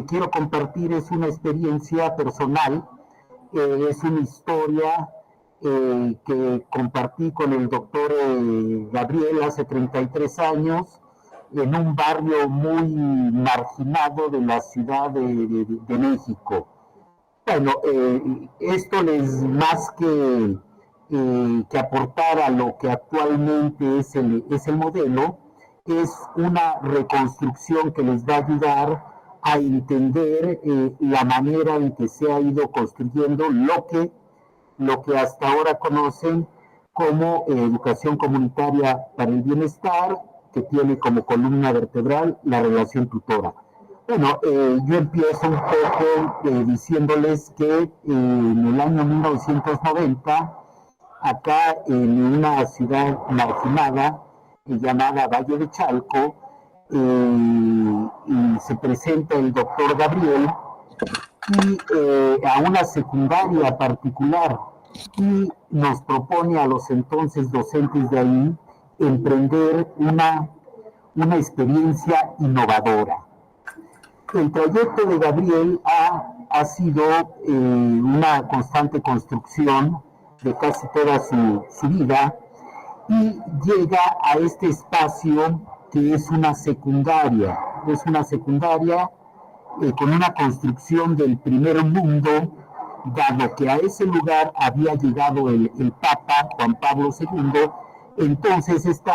quiero compartir es una experiencia personal, es una historia que compartí con el doctor Gabriel hace 33 años en un barrio muy marginado de la Ciudad de México. Bueno, esto es más que aportar a lo que actualmente es el modelo, es una reconstrucción que les va a ayudar a entender la manera en que se ha ido construyendo lo que hasta ahora conocen como educación comunitaria para el bienestar, que tiene como columna vertebral la relación tutora. Bueno, yo empiezo un poco diciéndoles que en el año 1990, acá en una ciudad marginada llamada Valle de Chalco, y se presenta el doctor Gabriel y a una secundaria particular y nos propone a los entonces docentes de ahí emprender una experiencia innovadora. El trayecto de Gabriel ha sido una constante construcción de casi toda su vida y llega a este espacio que es una secundaria con una construcción del primer mundo, dado que a ese lugar había llegado el Papa Juan Pablo II, entonces esto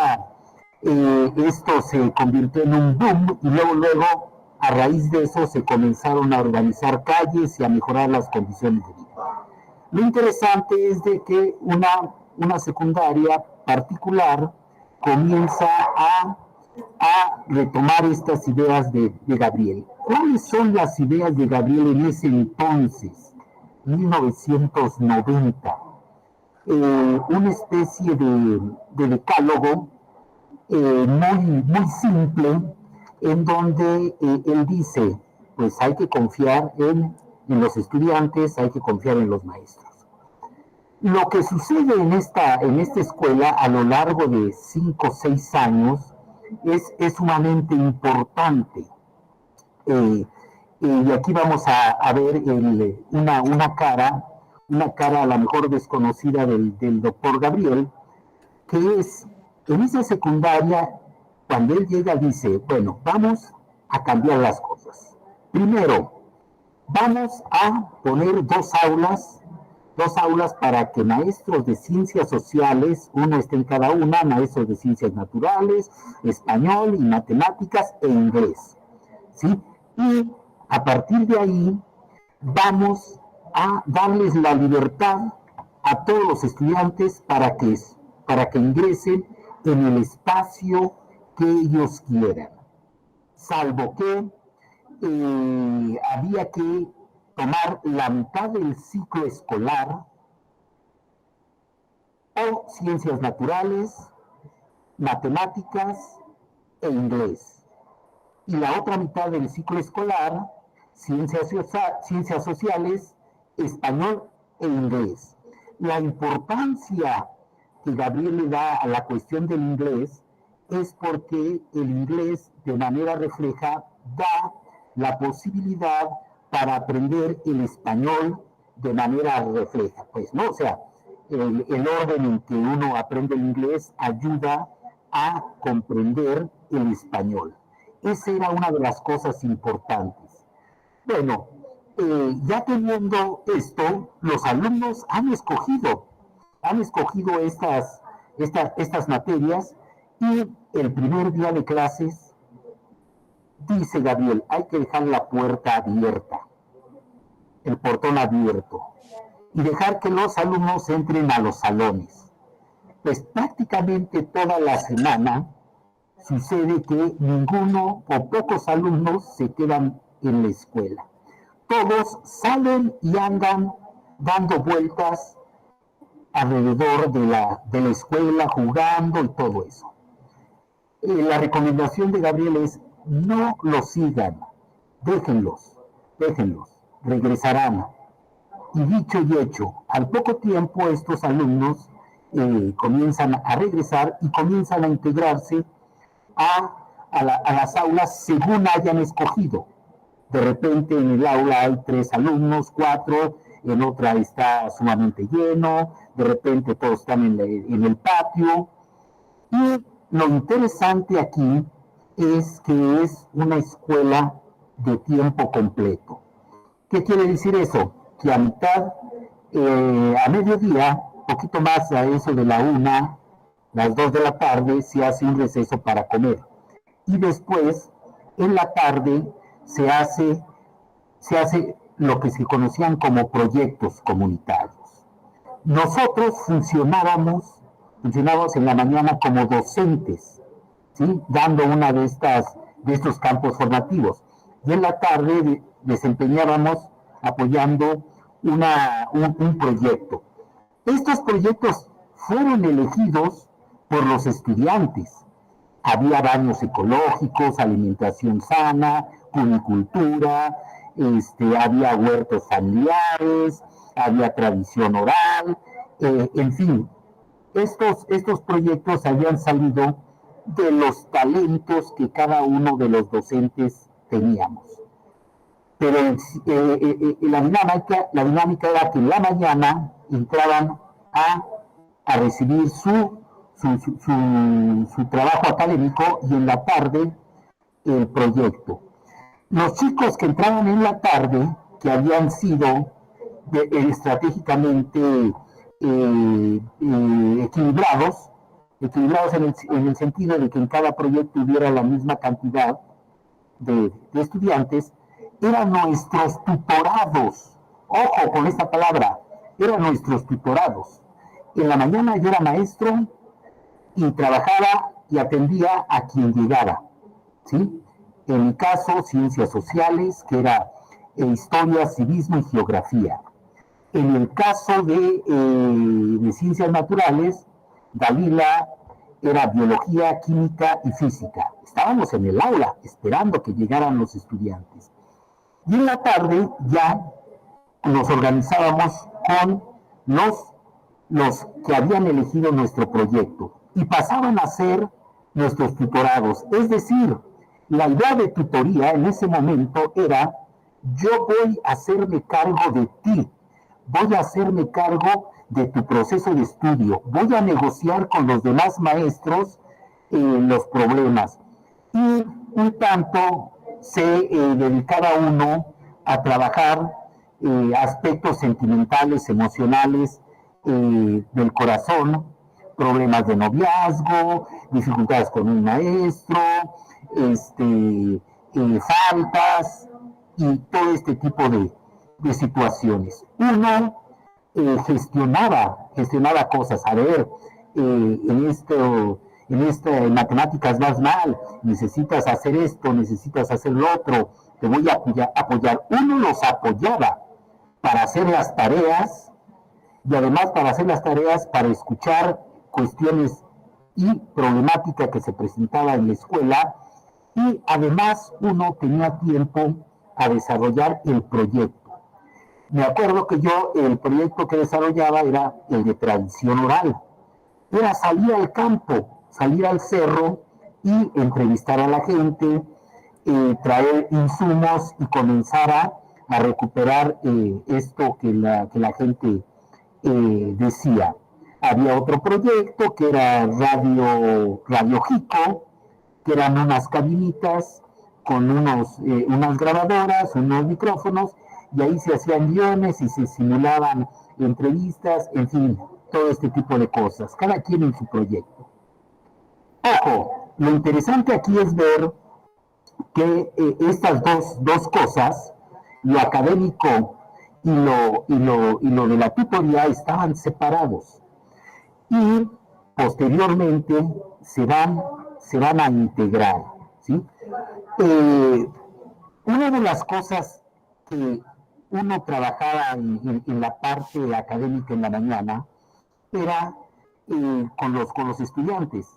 se convirtió en un boom y luego a raíz de eso se comenzaron a organizar calles y a mejorar las condiciones de vida. Lo interesante es de que una secundaria particular comienza a retomar estas ideas de Gabriel. ¿Cuáles son las ideas de Gabriel en ese entonces, 1990? Una especie de decálogo muy simple, en donde él dice, pues hay que confiar en los estudiantes, hay que confiar en los maestros. Lo que sucede en esta escuela a lo largo de 5 o 6 años es sumamente importante. Y aquí vamos a ver una cara a lo mejor desconocida del doctor Gabriel, que es, en esa secundaria, cuando él llega dice, bueno, vamos a cambiar las cosas. Primero, vamos a poner dos aulas para que maestros de ciencias sociales, uno esté en cada una, maestros de ciencias naturales, español y matemáticas e inglés, ¿sí? Y a partir de ahí vamos a darles la libertad a todos los estudiantes para que ingresen en el espacio que ellos quieran, salvo que había que tomar la mitad del ciclo escolar o ciencias naturales, matemáticas e inglés. Y la otra mitad del ciclo escolar, ciencias sociales, español e inglés. La importancia que Gabriel le da a la cuestión del inglés es porque el inglés de manera refleja da la posibilidad para aprender el español de manera refleja, pues, ¿no? O sea, el orden en que uno aprende el inglés ayuda a comprender el español. Esa era una de las cosas importantes. Bueno, ya teniendo esto, los alumnos han escogido estas materias y el primer día de clases dice Gabriel, hay que dejar la puerta abierta, el portón abierto, y dejar que los alumnos entren a los salones. Pues prácticamente toda la semana sucede que ninguno o pocos alumnos se quedan en la escuela. Todos salen y andan dando vueltas alrededor de la escuela, jugando y todo eso. La recomendación de Gabriel es no los sigan, déjenlos, regresarán. Y dicho y hecho, al poco tiempo estos alumnos comienzan a regresar y comienzan a integrarse a las aulas según hayan escogido. De repente en el aula hay 3 alumnos, 4, en otra está sumamente lleno, de repente todos están en el patio. Y lo interesante aquí es que es una escuela de tiempo completo. ¿Qué quiere decir eso? Que a mediodía, poquito más a eso de la 1, las 2 de la tarde, se hace un receso para comer. Y después, en la tarde, se hace lo que se conocían como proyectos comunitarios. Nosotros funcionábamos en la mañana como docentes, ¿sí? Dando una de estos campos formativos. Y en la tarde desempeñábamos apoyando un proyecto. Estos proyectos fueron elegidos por los estudiantes. Había baños ecológicos, alimentación sana, punicultura, había huertos familiares, había tradición oral, en fin, estos proyectos habían salido de los talentos que cada uno de los docentes teníamos. Pero la dinámica era que en la mañana entraban a recibir su trabajo académico y en la tarde el proyecto. Los chicos que entraban en la tarde, que habían sido estratégicamente equilibrados en el sentido de que en cada proyecto hubiera la misma cantidad de estudiantes, eran nuestros tutorados. Ojo con esta palabra, eran nuestros tutorados. En la mañana yo era maestro y trabajaba y atendía a quien llegara, ¿sí? En mi caso, ciencias sociales, que era historia, civismo y geografía. En el caso de ciencias naturales, Dalila era biología, química y física. Estábamos en el aula esperando que llegaran los estudiantes. Y en la tarde ya nos organizábamos con los que habían elegido nuestro proyecto y pasaban a ser nuestros tutorados. Es decir, la idea de tutoría en ese momento era: yo voy a hacerme cargo de ti, voy a hacerme cargo de tu proceso de estudio, voy a negociar con los demás maestros los problemas. Y un tanto se dedicaba uno a trabajar aspectos sentimentales, emocionales del corazón, problemas de noviazgo, dificultades con un maestro, faltas y todo este tipo de situaciones. Uno gestionaba cosas. A ver, en matemáticas vas mal, necesitas hacer esto, necesitas hacer lo otro, te voy a apoyar. Uno los apoyaba para hacer las tareas y además para hacer las tareas, para escuchar cuestiones y problemática que se presentaba en la escuela, y además uno tenía tiempo a desarrollar el proyecto. Me acuerdo que yo el proyecto que desarrollaba era el de tradición oral. Era salir al campo, salir al cerro y entrevistar a la gente, traer insumos y comenzar a recuperar esto que la gente decía. Había otro proyecto que era Radio Jico, que eran unas cabinitas con unas grabadoras, unos micrófonos, y ahí se hacían guiones y se simulaban entrevistas, en fin, todo este tipo de cosas, cada quien en su proyecto. Ojo, lo interesante aquí es ver que estas dos cosas, lo académico y lo de la tutoría, estaban separados y posteriormente se van a integrar, ¿sí? Una de las cosas que uno trabajaba en la parte académica en la mañana era con los estudiantes.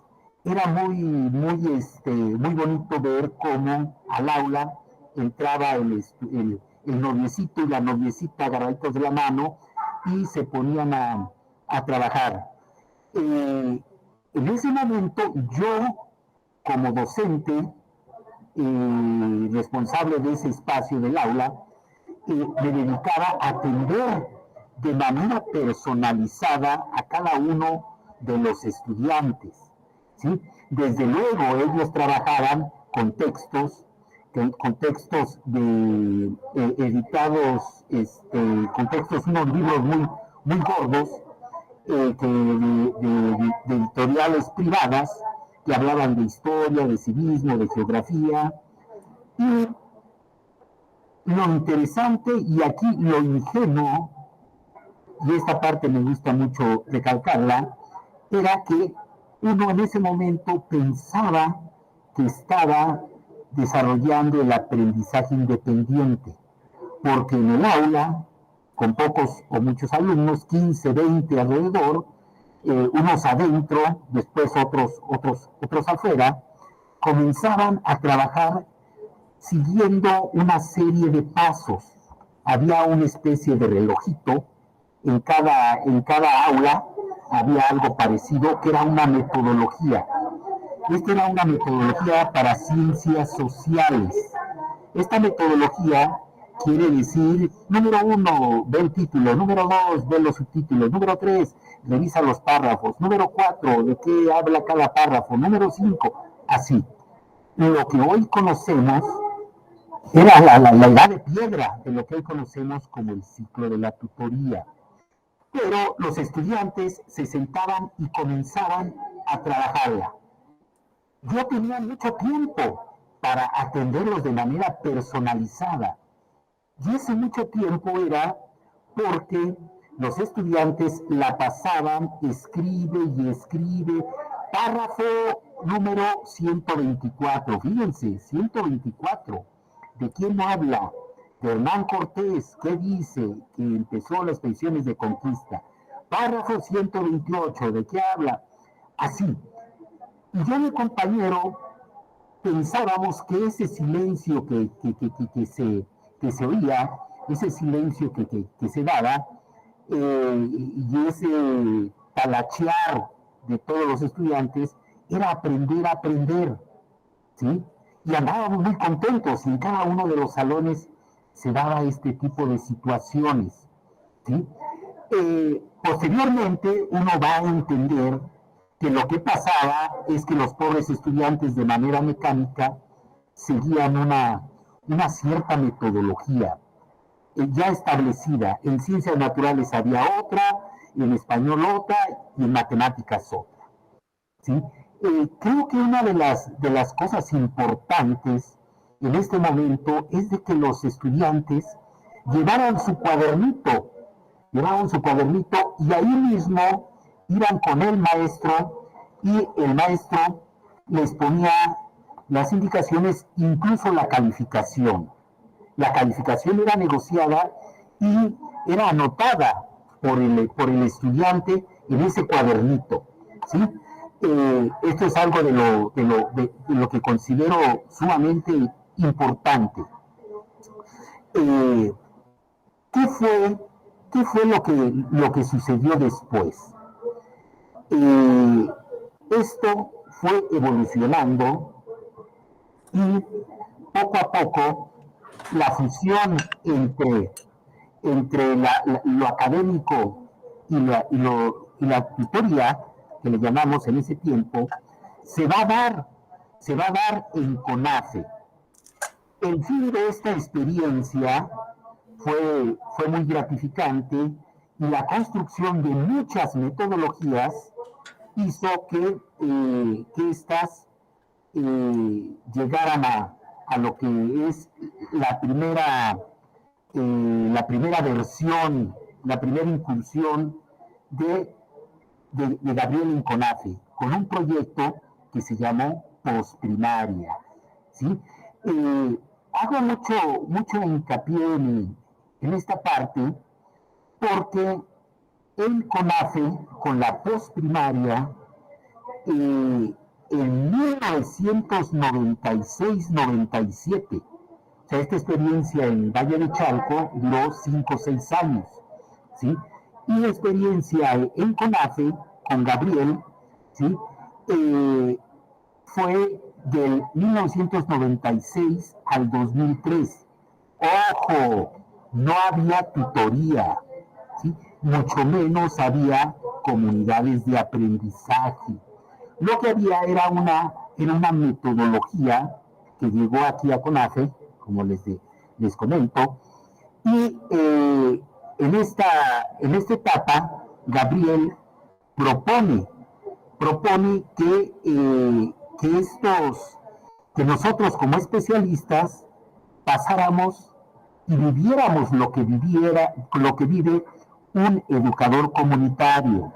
Era muy bonito ver cómo al aula entraba el noviecito y la noviecita agarraditos de la mano y se ponían a trabajar. En ese momento yo, como docente, responsable de ese espacio del aula, me dedicaba a atender de manera personalizada a cada uno de los estudiantes, ¿sí? Desde luego ellos trabajaban con textos, editados, con textos, unos libros muy gordos, de editoriales privadas que hablaban de historia, de civismo, de geografía. Y lo interesante, y aquí lo ingenuo, y esta parte me gusta mucho recalcarla, era que uno en ese momento pensaba que estaba desarrollando el aprendizaje independiente, porque en el aula, con pocos o muchos alumnos, 15, 20 alrededor, unos adentro, después otros afuera, comenzaban a trabajar siguiendo una serie de pasos. Había una especie de relojito en cada aula, había algo parecido que era una metodología. Esta era una metodología para ciencias sociales. Esta metodología quiere decir, número 1, ve el título; número 2, ve los subtítulos; número 3, revisa los párrafos; número 4, de qué habla cada párrafo; número 5, así. Lo que hoy conocemos era la edad de piedra de lo que hoy conocemos como el ciclo de la tutoría. Pero los estudiantes se sentaban y comenzaban a trabajarla. Yo tenía mucho tiempo para atenderlos de manera personalizada. Y ese mucho tiempo era porque los estudiantes la pasaban, escribe y escribe, párrafo número 124, fíjense, 124. ¿De quién habla? De Hernán Cortés. ¿Qué dice? Que empezó las expediciones de conquista. Párrafo 128, ¿de qué habla? Así. Y yo y mi compañero pensábamos que ese silencio que se oía, ese silencio que se daba, y ese talachear de todos los estudiantes, era aprender a aprender, ¿sí? Y andábamos muy contentos, y en cada uno de los salones se daba este tipo de situaciones, ¿sí? Posteriormente uno va a entender que lo que pasaba es que los pobres estudiantes de manera mecánica seguían una cierta metodología ya establecida. En ciencias naturales había otra, en español otra y en matemáticas otra, ¿sí? Creo que una de las cosas importantes en este momento es de que los estudiantes llevaran su cuadernito, y ahí mismo iban con el maestro y el maestro les ponía las indicaciones, incluso la calificación. La calificación era negociada y era anotada por el estudiante en ese cuadernito, ¿sí? Esto es algo de lo que considero sumamente importante. Eh, ¿qué, fue, ¿Qué fue lo que sucedió después? Eh, Esto fue evolucionando y poco a poco la fusión entre lo académico y la tutoría, que le llamamos en ese tiempo, se va a dar, se va a dar en CONAFE. El fin de esta experiencia fue muy gratificante, y la construcción de muchas metodologías hizo que estas llegaran a lo que es la primera, versión, la primera incursión de Gabriel en CONAFE, con un proyecto que se llamó Postprimaria, ¿sí? Hago mucho hincapié en esta parte porque el CONAFE, con la postprimaria, en 1996-97, o sea, esta experiencia en Valle de Chalco duró 5 o 6 años, ¿sí? Y la experiencia en CONAFE, con Gabriel, ¿sí? Fue del 1996 al 2003. Ojo, no había tutoría, ¿sí? Mucho menos había comunidades de aprendizaje. Lo que había era una metodología que llegó aquí a CONAFE, como les comento, y en esta etapa, Gabriel propone, que nosotros como especialistas pasáramos y viviéramos lo que vive un educador comunitario.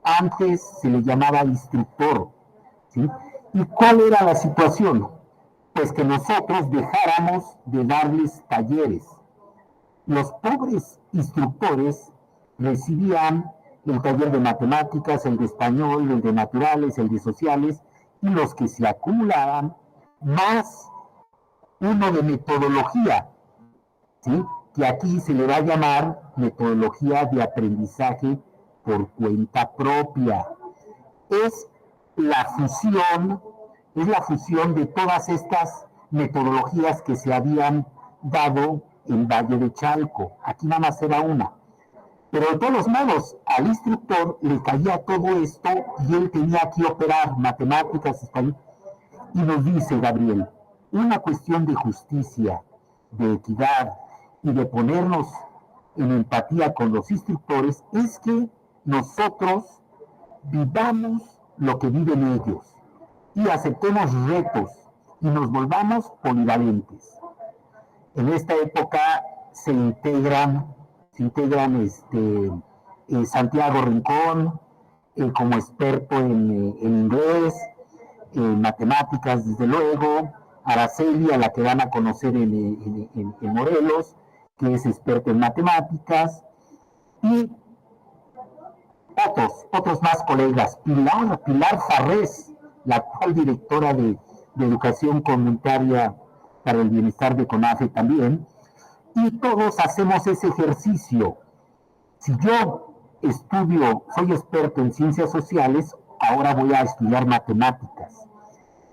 Antes se le llamaba instructor, ¿sí? ¿Y cuál era la situación? Pues que nosotros dejáramos de darles talleres. Los pobres instructores recibían el taller de matemáticas, el de español, el de naturales, el de sociales, y los que se acumulaban, más uno de metodología, ¿sí? Que aquí se le va a llamar metodología de aprendizaje por cuenta propia. Es la fusión, es la fusión de todas estas metodologías que se habían dado en Valle de Chalco. Aquí nada más era una. Pero de todos modos, al instructor le caía todo esto y él tenía que operar matemáticas, español. Y nos dice Gabriel, una cuestión de justicia, de equidad y de ponernos en empatía con los instructores es que nosotros vivamos lo que viven ellos y aceptemos retos y nos volvamos polivalentes. En esta época se integran Santiago Rincón como experto en inglés, en matemáticas desde luego, Araceli, a la que van a conocer en Morelos, que es experto en matemáticas, y otros más colegas, Pilar Farrés, la actual directora de Educación Comunitaria para el Bienestar de CONAFE también, y todos hacemos ese ejercicio. Si yo soy experto en ciencias sociales, ahora voy a estudiar matemáticas.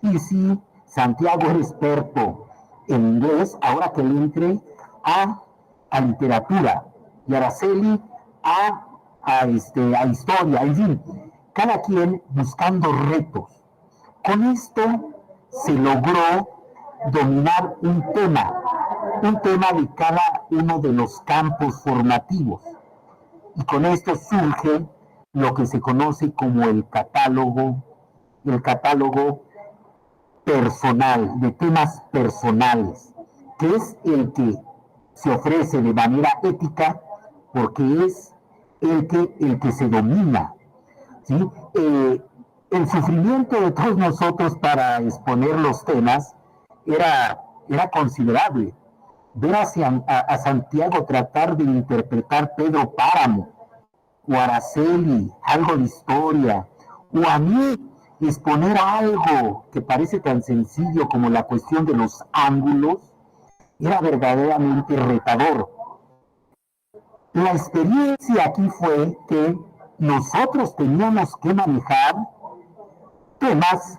Y si Santiago es experto en inglés, ahora que le entre a literatura, y Araceli a historia, en fin, cada quien buscando retos. Con esto se logró dominar un tema de cada uno de los campos formativos. Y con esto surge lo que se conoce como el catálogo personal, de temas personales, que es el que se ofrece de manera ética porque es el que se domina, ¿sí? El sufrimiento de todos nosotros para exponer los temas era considerable. Ver a Santiago tratar de interpretar Pedro Páramo, o Araceli, algo de historia, o a mí exponer algo que parece tan sencillo como la cuestión de los ángulos, era verdaderamente retador. La experiencia aquí fue que nosotros teníamos que manejar temas,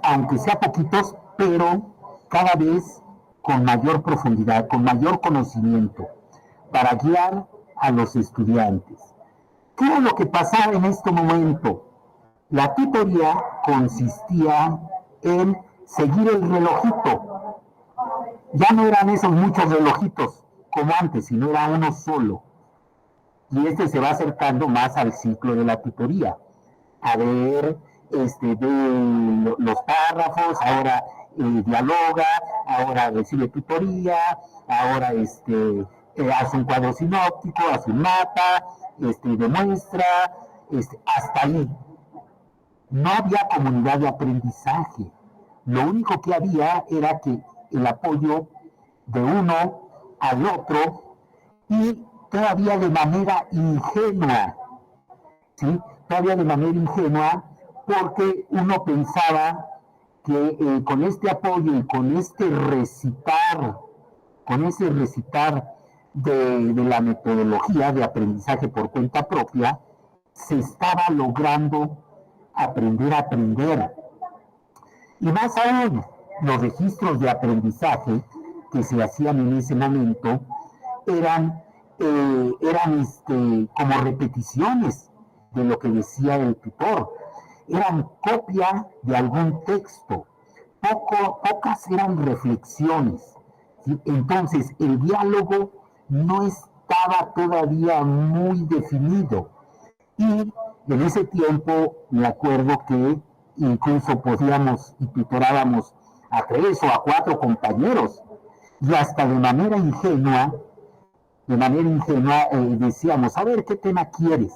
aunque sea poquitos, pero cada vez con mayor profundidad, con mayor conocimiento, para guiar a los estudiantes. ¿Qué era lo que pasaba en este momento? La tutoría consistía en seguir el relojito. Ya no eran esos muchos relojitos como antes, sino era uno solo. Y este se va acercando más al ciclo de la tutoría. A ver, ve los párrafos, ahora dialoga, ahora recibe tutoría, ahora hace un cuadro sinóptico, hace un mapa, demuestra, hasta ahí. No había comunidad de aprendizaje. Lo único que había era que el apoyo de uno al otro y todavía de manera ingenua, ¿sí? Todavía de manera ingenua, porque uno pensaba que con este apoyo y con ese recitar de la metodología de aprendizaje por cuenta propia, se estaba logrando aprender a aprender. Y más aún, los registros de aprendizaje que se hacían en ese momento eran, como repeticiones de lo que decía el tutor, eran copia de algún texto, pocas eran reflexiones. ¿Sí? Entonces, el diálogo no estaba todavía muy definido. Y en ese tiempo me acuerdo que incluso podíamos y tutorábamos a 3 o a 4 compañeros y hasta de manera ingenua decíamos, a ver, ¿qué tema quieres?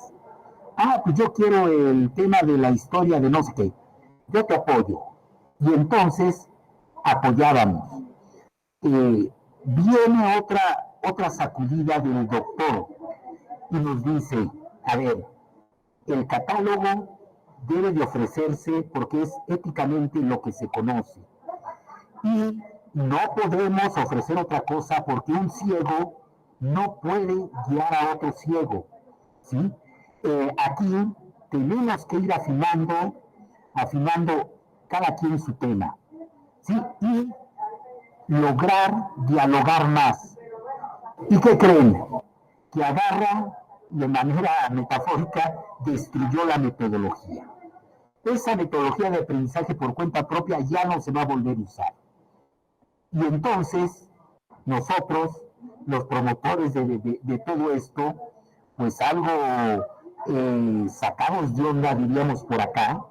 Ah, pues yo quiero el tema de la historia de no sé qué. Yo te apoyo. Y entonces apoyábamos. Viene otra sacudida del doctor y nos dice, a ver, el catálogo debe de ofrecerse porque es éticamente lo que se conoce. Y no podemos ofrecer otra cosa porque un ciego no puede guiar a otro ciego. ¿Sí? Aquí tenemos que ir afinando cada quien su tema. ¿Sí? Y lograr dialogar más. ¿Y qué creen? Que agarra de manera metafórica, destruyó la metodología. Esa metodología de aprendizaje por cuenta propia ya no se va a volver a usar. Y entonces, nosotros, los promotores de todo esto, pues algo sacados de onda, diríamos por acá,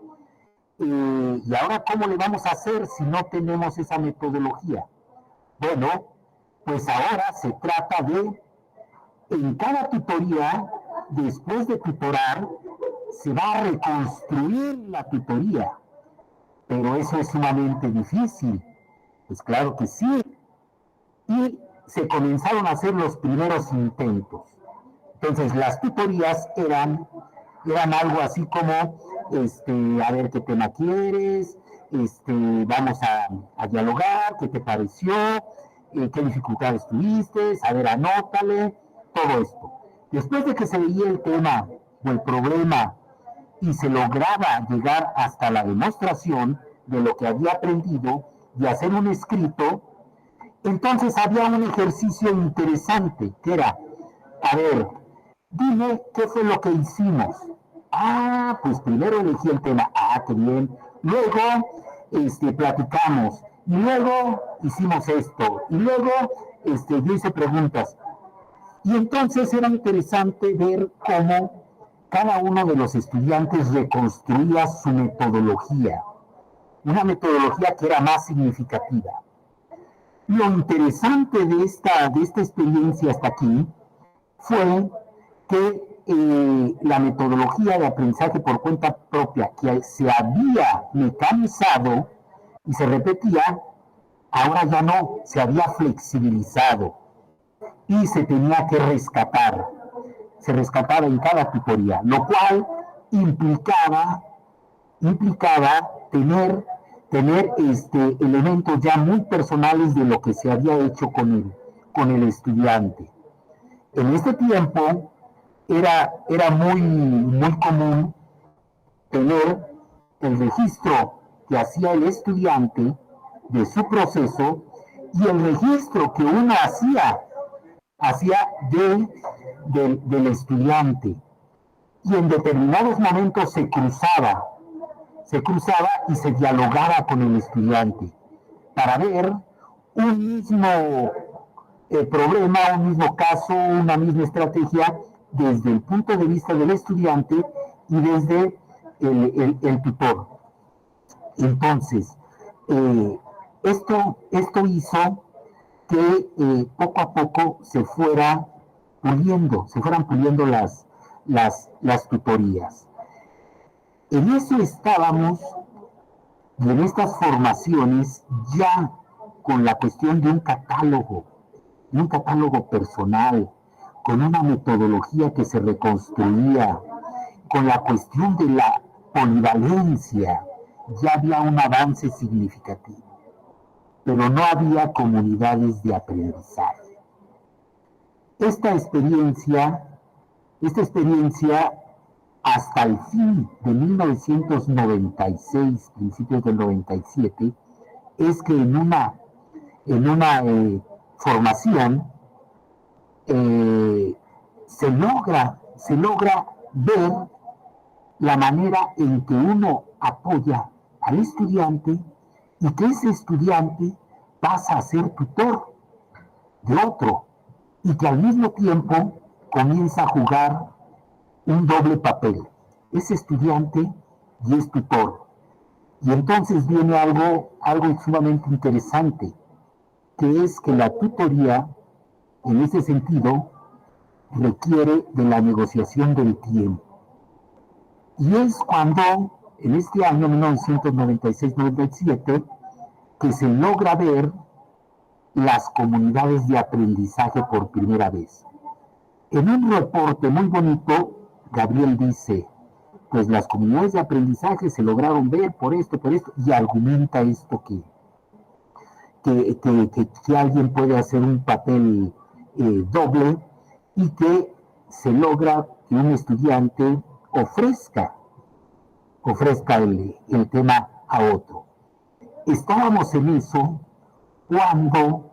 y ahora, ¿cómo le vamos a hacer si no tenemos esa metodología? Bueno, pues ahora se trata de, en cada tutoría, después de tutorar, se va a reconstruir la tutoría. Pero eso es sumamente difícil. Pues claro que sí. Y se comenzaron a hacer los primeros intentos. Entonces, las tutorías eran algo así como, a ver qué tema quieres, vamos a dialogar, qué te pareció, qué dificultades tuviste, a ver, anótale, todo esto. Después de que se veía el tema o el problema y se lograba llegar hasta la demostración de lo que había aprendido y hacer un escrito, entonces había un ejercicio interesante que era, a ver, dime qué fue lo que hicimos. Ah, pues primero elegí el tema. Ah, qué bien. Luego, platicamos. Y luego hicimos esto. Y luego, yo hice preguntas. Y entonces era interesante ver cómo cada uno de los estudiantes reconstruía su metodología. Una metodología que era más significativa. Lo interesante de esta experiencia hasta aquí fue que la metodología de aprendizaje por cuenta propia que se había mecanizado y se repetía, ahora ya no, se había flexibilizado y se tenía que rescatar. Se rescataba en cada tutoría, lo cual implicaba tener elementos ya muy personales de lo que se había hecho con el estudiante. En este tiempo era muy común tener el registro que hacía el estudiante de su proceso y el registro que uno hacía del estudiante. Y en determinados momentos se cruzaba y se dialogaba con el estudiante para ver un mismo problema, un mismo caso, una misma estrategia desde el punto de vista del estudiante y desde el tutor. Entonces, esto hizo que poco a poco se fueran puliendo las tutorías. En eso estábamos, y en estas formaciones, ya con la cuestión de un catálogo personal, con una metodología que se reconstruía, con la cuestión de la polivalencia, ya había un avance significativo, pero no había comunidades de aprendizaje. Esta experiencia hasta el fin de 1996, principios del 97, es que en una formación se logra ver la manera en que uno apoya al estudiante y que ese estudiante pasa a ser tutor de otro y que al mismo tiempo comienza a jugar un doble papel. Es estudiante y es tutor. Y entonces viene algo sumamente interesante, que es que la tutoría, en ese sentido, requiere de la negociación del tiempo. Y es cuando, en este año 1996-97, que se logra ver las comunidades de aprendizaje por primera vez. En un reporte muy bonito, Gabriel dice, pues las comunidades de aprendizaje se lograron ver por esto, y argumenta esto que alguien puede hacer un papel doble y que se logra que un estudiante ofrezca el tema a otro. Estábamos en eso cuando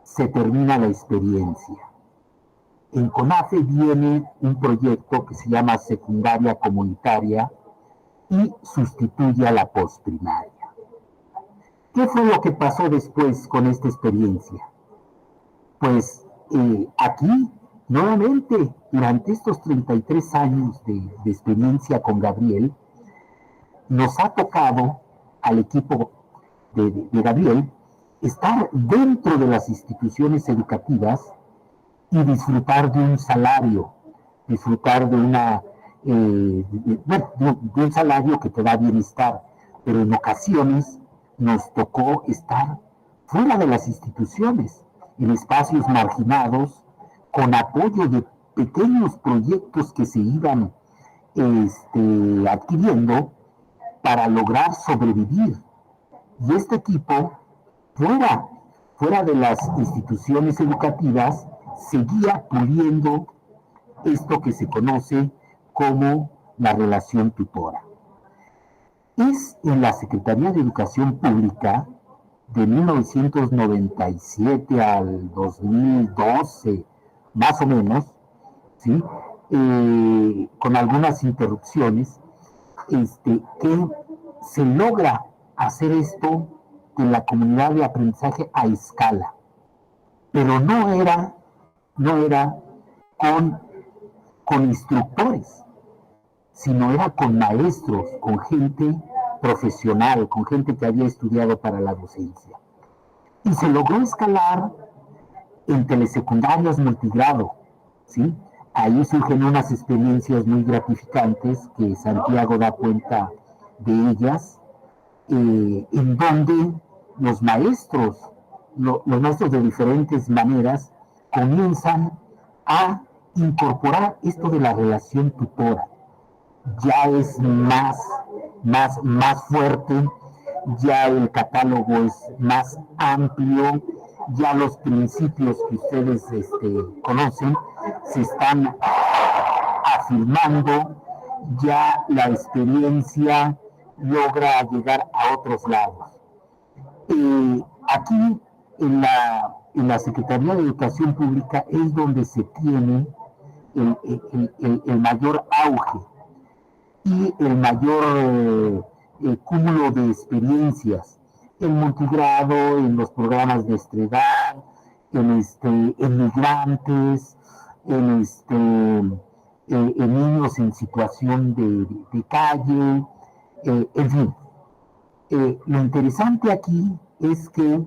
se termina la experiencia. En CONAFE viene un proyecto que se llama Secundaria Comunitaria y sustituye a la postprimaria. ¿Qué fue lo que pasó después con esta experiencia? Pues aquí, nuevamente, durante estos 33 años de experiencia con Gabriel, nos ha tocado al equipo de Gabriel estar dentro de las instituciones educativas y disfrutar de un salario, disfrutar de un salario que te da bienestar, pero en ocasiones nos tocó estar fuera de las instituciones, en espacios marginados, con apoyo de pequeños proyectos que se iban adquiriendo para lograr sobrevivir. Y este equipo, fuera de las instituciones educativas, seguía puliendo esto que se conoce como la relación tutora. Es en la Secretaría de Educación Pública de 1997 al 2012, más o menos, ¿sí? Con algunas interrupciones, que se logra hacer esto en la comunidad de aprendizaje a escala. Pero no era con instructores, sino era con maestros, con gente profesional, con gente que había estudiado para la docencia. Y se logró escalar en telesecundarias multigrado, ¿sí? Ahí surgen unas experiencias muy gratificantes que Santiago da cuenta de ellas, en donde los maestros de diferentes maneras comienzan a incorporar esto de la relación tutora. Ya es más fuerte, ya el catálogo es más amplio, ya los principios que ustedes conocen se están afirmando, ya la experiencia logra llegar a otros lados. Aquí en la Secretaría de Educación Pública es donde se tiene el mayor auge y el mayor cúmulo de experiencias en multigrado, en los programas de edad, en migrantes, en niños en situación de calle, en fin. Lo interesante aquí es que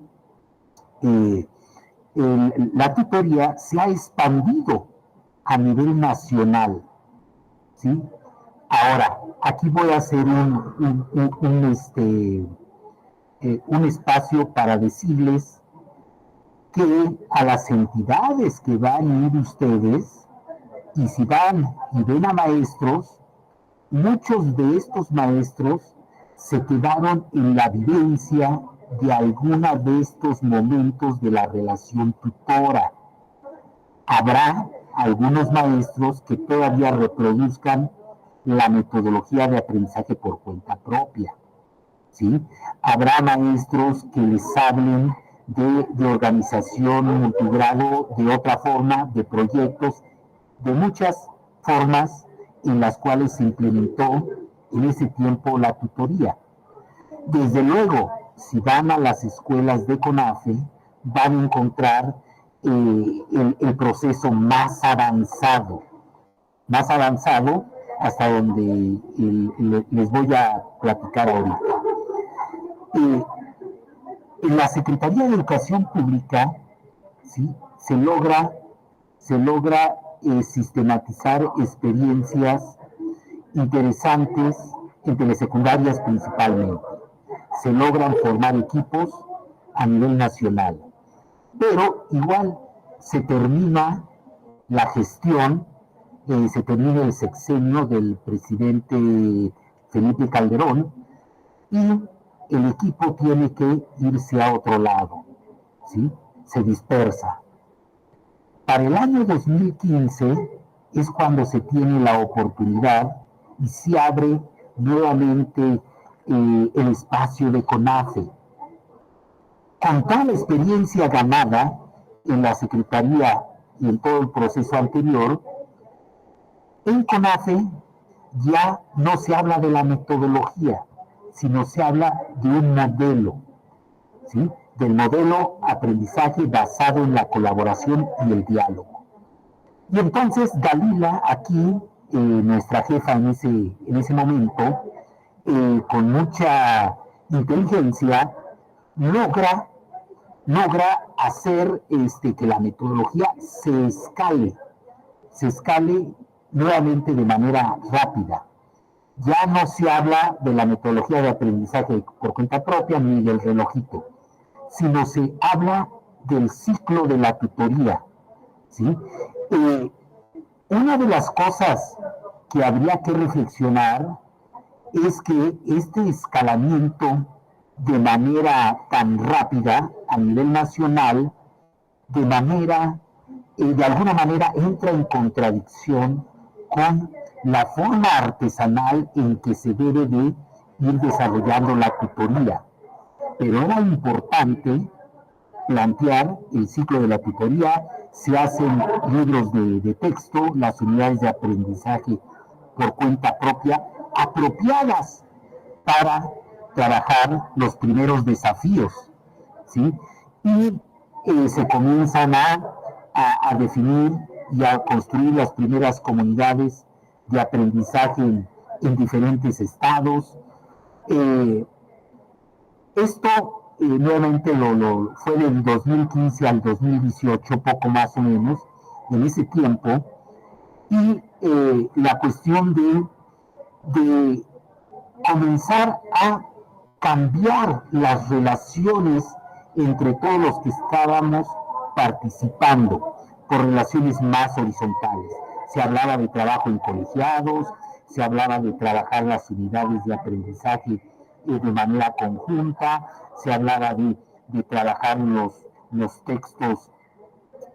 la tutoría se ha expandido a nivel nacional, ¿sí? Ahora, aquí voy a hacer un espacio para decirles que a las entidades que van a ir ustedes, y si van y ven a maestros, muchos de estos maestros se quedaron en la vivencia de alguna de estos momentos de la relación tutora. Habrá algunos maestros que todavía reproduzcan la metodología de aprendizaje por cuenta propia, ¿sí? Habrá maestros que les hablen de organización multigrado, de otra forma, de proyectos, de muchas formas en las cuales se implementó en ese tiempo la tutoría. Desde luego, si van a las escuelas de CONAFE, van a encontrar el proceso más avanzado hasta donde les voy a platicar ahorita. En la Secretaría de Educación Pública, ¿sí?, se logra sistematizar experiencias interesantes en telesecundarias principalmente. Se logran formar equipos a nivel nacional. Pero igual se termina la gestión, se termina el sexenio del presidente Felipe Calderón y el equipo tiene que irse a otro lado, ¿sí? Se dispersa. Para el año 2015 es cuando se tiene la oportunidad y se abre nuevamente el espacio de CONAFE. Con toda la experiencia ganada en la Secretaría y en todo el proceso anterior, en CONAFE ya no se habla de la metodología, sino se habla de un modelo, ¿sí?, del modelo aprendizaje basado en la colaboración y el diálogo. Y entonces Dalila, aquí, nuestra jefa en ese momento, con mucha inteligencia, logra hacer que la metodología se escale nuevamente de manera rápida. Ya no se habla de la metodología de aprendizaje por cuenta propia ni del relojito, sino se habla del ciclo de la tutoría, ¿sí? Una de las cosas que habría que reflexionar es que este escalamiento de manera tan rápida a nivel nacional, de alguna manera entra en contradicción con la forma artesanal en que se debe de ir desarrollando la tutoría. Pero era importante plantear el ciclo de la tutoría, se hacen libros de texto, las unidades de aprendizaje por cuenta propia, apropiadas para trabajar los primeros desafíos, ¿sí? Y se comienzan a definir y a construir las primeras comunidades de aprendizaje en diferentes estados. Esto nuevamente fue del 2015 al 2018, poco más o menos, en ese tiempo, y la cuestión de comenzar a cambiar las relaciones entre todos los que estábamos participando por relaciones más horizontales. Se hablaba de trabajo en colegiados, se hablaba de trabajar las unidades de aprendizaje de manera conjunta, se hablaba de trabajar los textos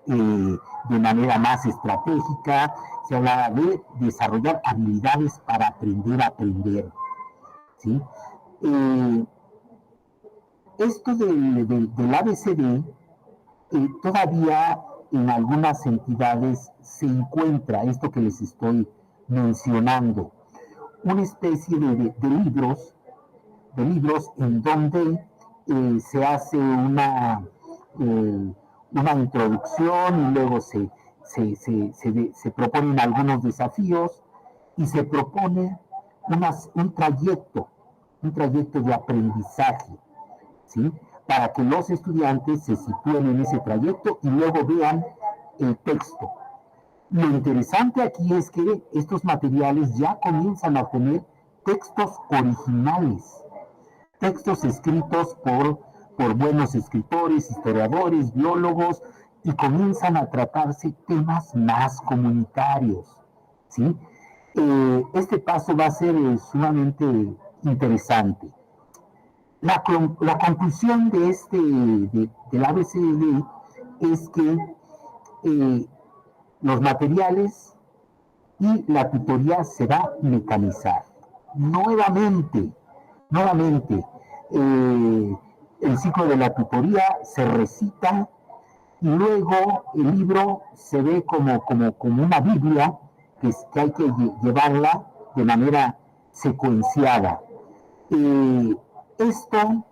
de manera más estratégica, se hablaba de desarrollar habilidades para aprender a aprender, ¿sí? Esto del ABCD todavía en algunas entidades se encuentra esto que les estoy mencionando, una especie de libros en donde se hace una introducción y luego se proponen algunos desafíos y se propone un trayecto de aprendizaje, ¿sí?, para que los estudiantes se sitúen en ese trayecto y luego vean el texto. Lo interesante aquí es que estos materiales ya comienzan a tener textos originales, textos escritos por buenos escritores, historiadores, biólogos, y comienzan a tratarse temas más comunitarios, ¿sí? Este paso va a ser sumamente interesante. La conclusión del ABCD es que los materiales y la tutoría se va a mecanizar. Nuevamente, el ciclo de la tutoría se recita y luego el libro se ve como una Biblia que hay que llevarla de manera secuenciada. Esto,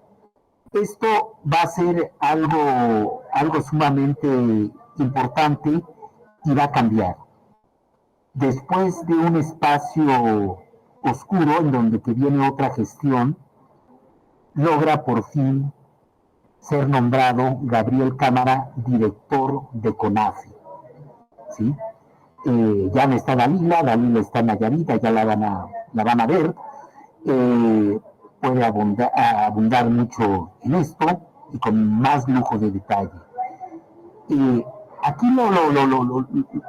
esto va a ser algo sumamente importante y va a cambiar. Después de un espacio oscuro en donde que viene otra gestión, logra por fin ser nombrado Gabriel Cámara director de CONAFE. ¿Sí? Ya no está Dalila está en Nayarita, ya la van a ver. Puede abundar mucho en esto y con más lujo de detalle. Aquí lo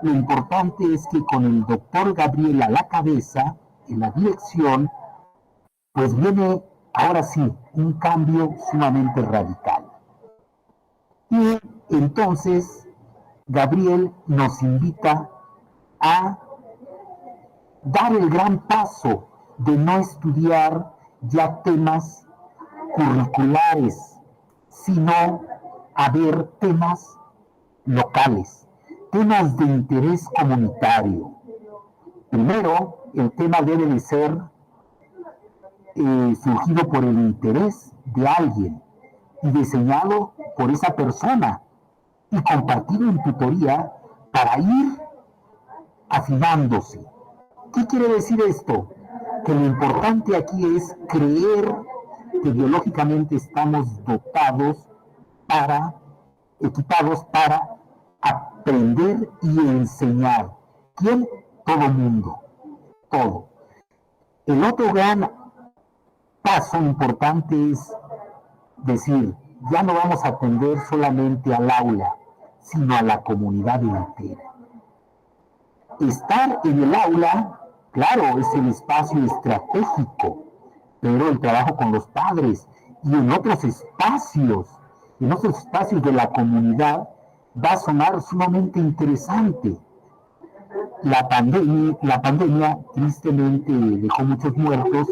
importante es que con el doctor Gabriel a la cabeza, en la dirección, pues viene ahora sí un cambio sumamente radical. Y entonces Gabriel nos invita a dar el gran paso de no estudiar ya temas curriculares, sino a ver temas locales, temas de interés comunitario. Primero, el tema debe de ser surgido por el interés de alguien y diseñado por esa persona y compartido en tutoría para ir afinándose. ¿Qué quiere decir esto? Que lo importante aquí es creer que biológicamente estamos equipados para aprender y enseñar. ¿Quién? Todo mundo. Todo. El otro gran paso importante es decir, ya no vamos a atender solamente al aula, sino a la comunidad entera. Estar en el aula, claro, es el espacio estratégico, pero el trabajo con los padres y en otros espacios de la comunidad va a sonar sumamente interesante. La pandemia tristemente dejó muchos muertos,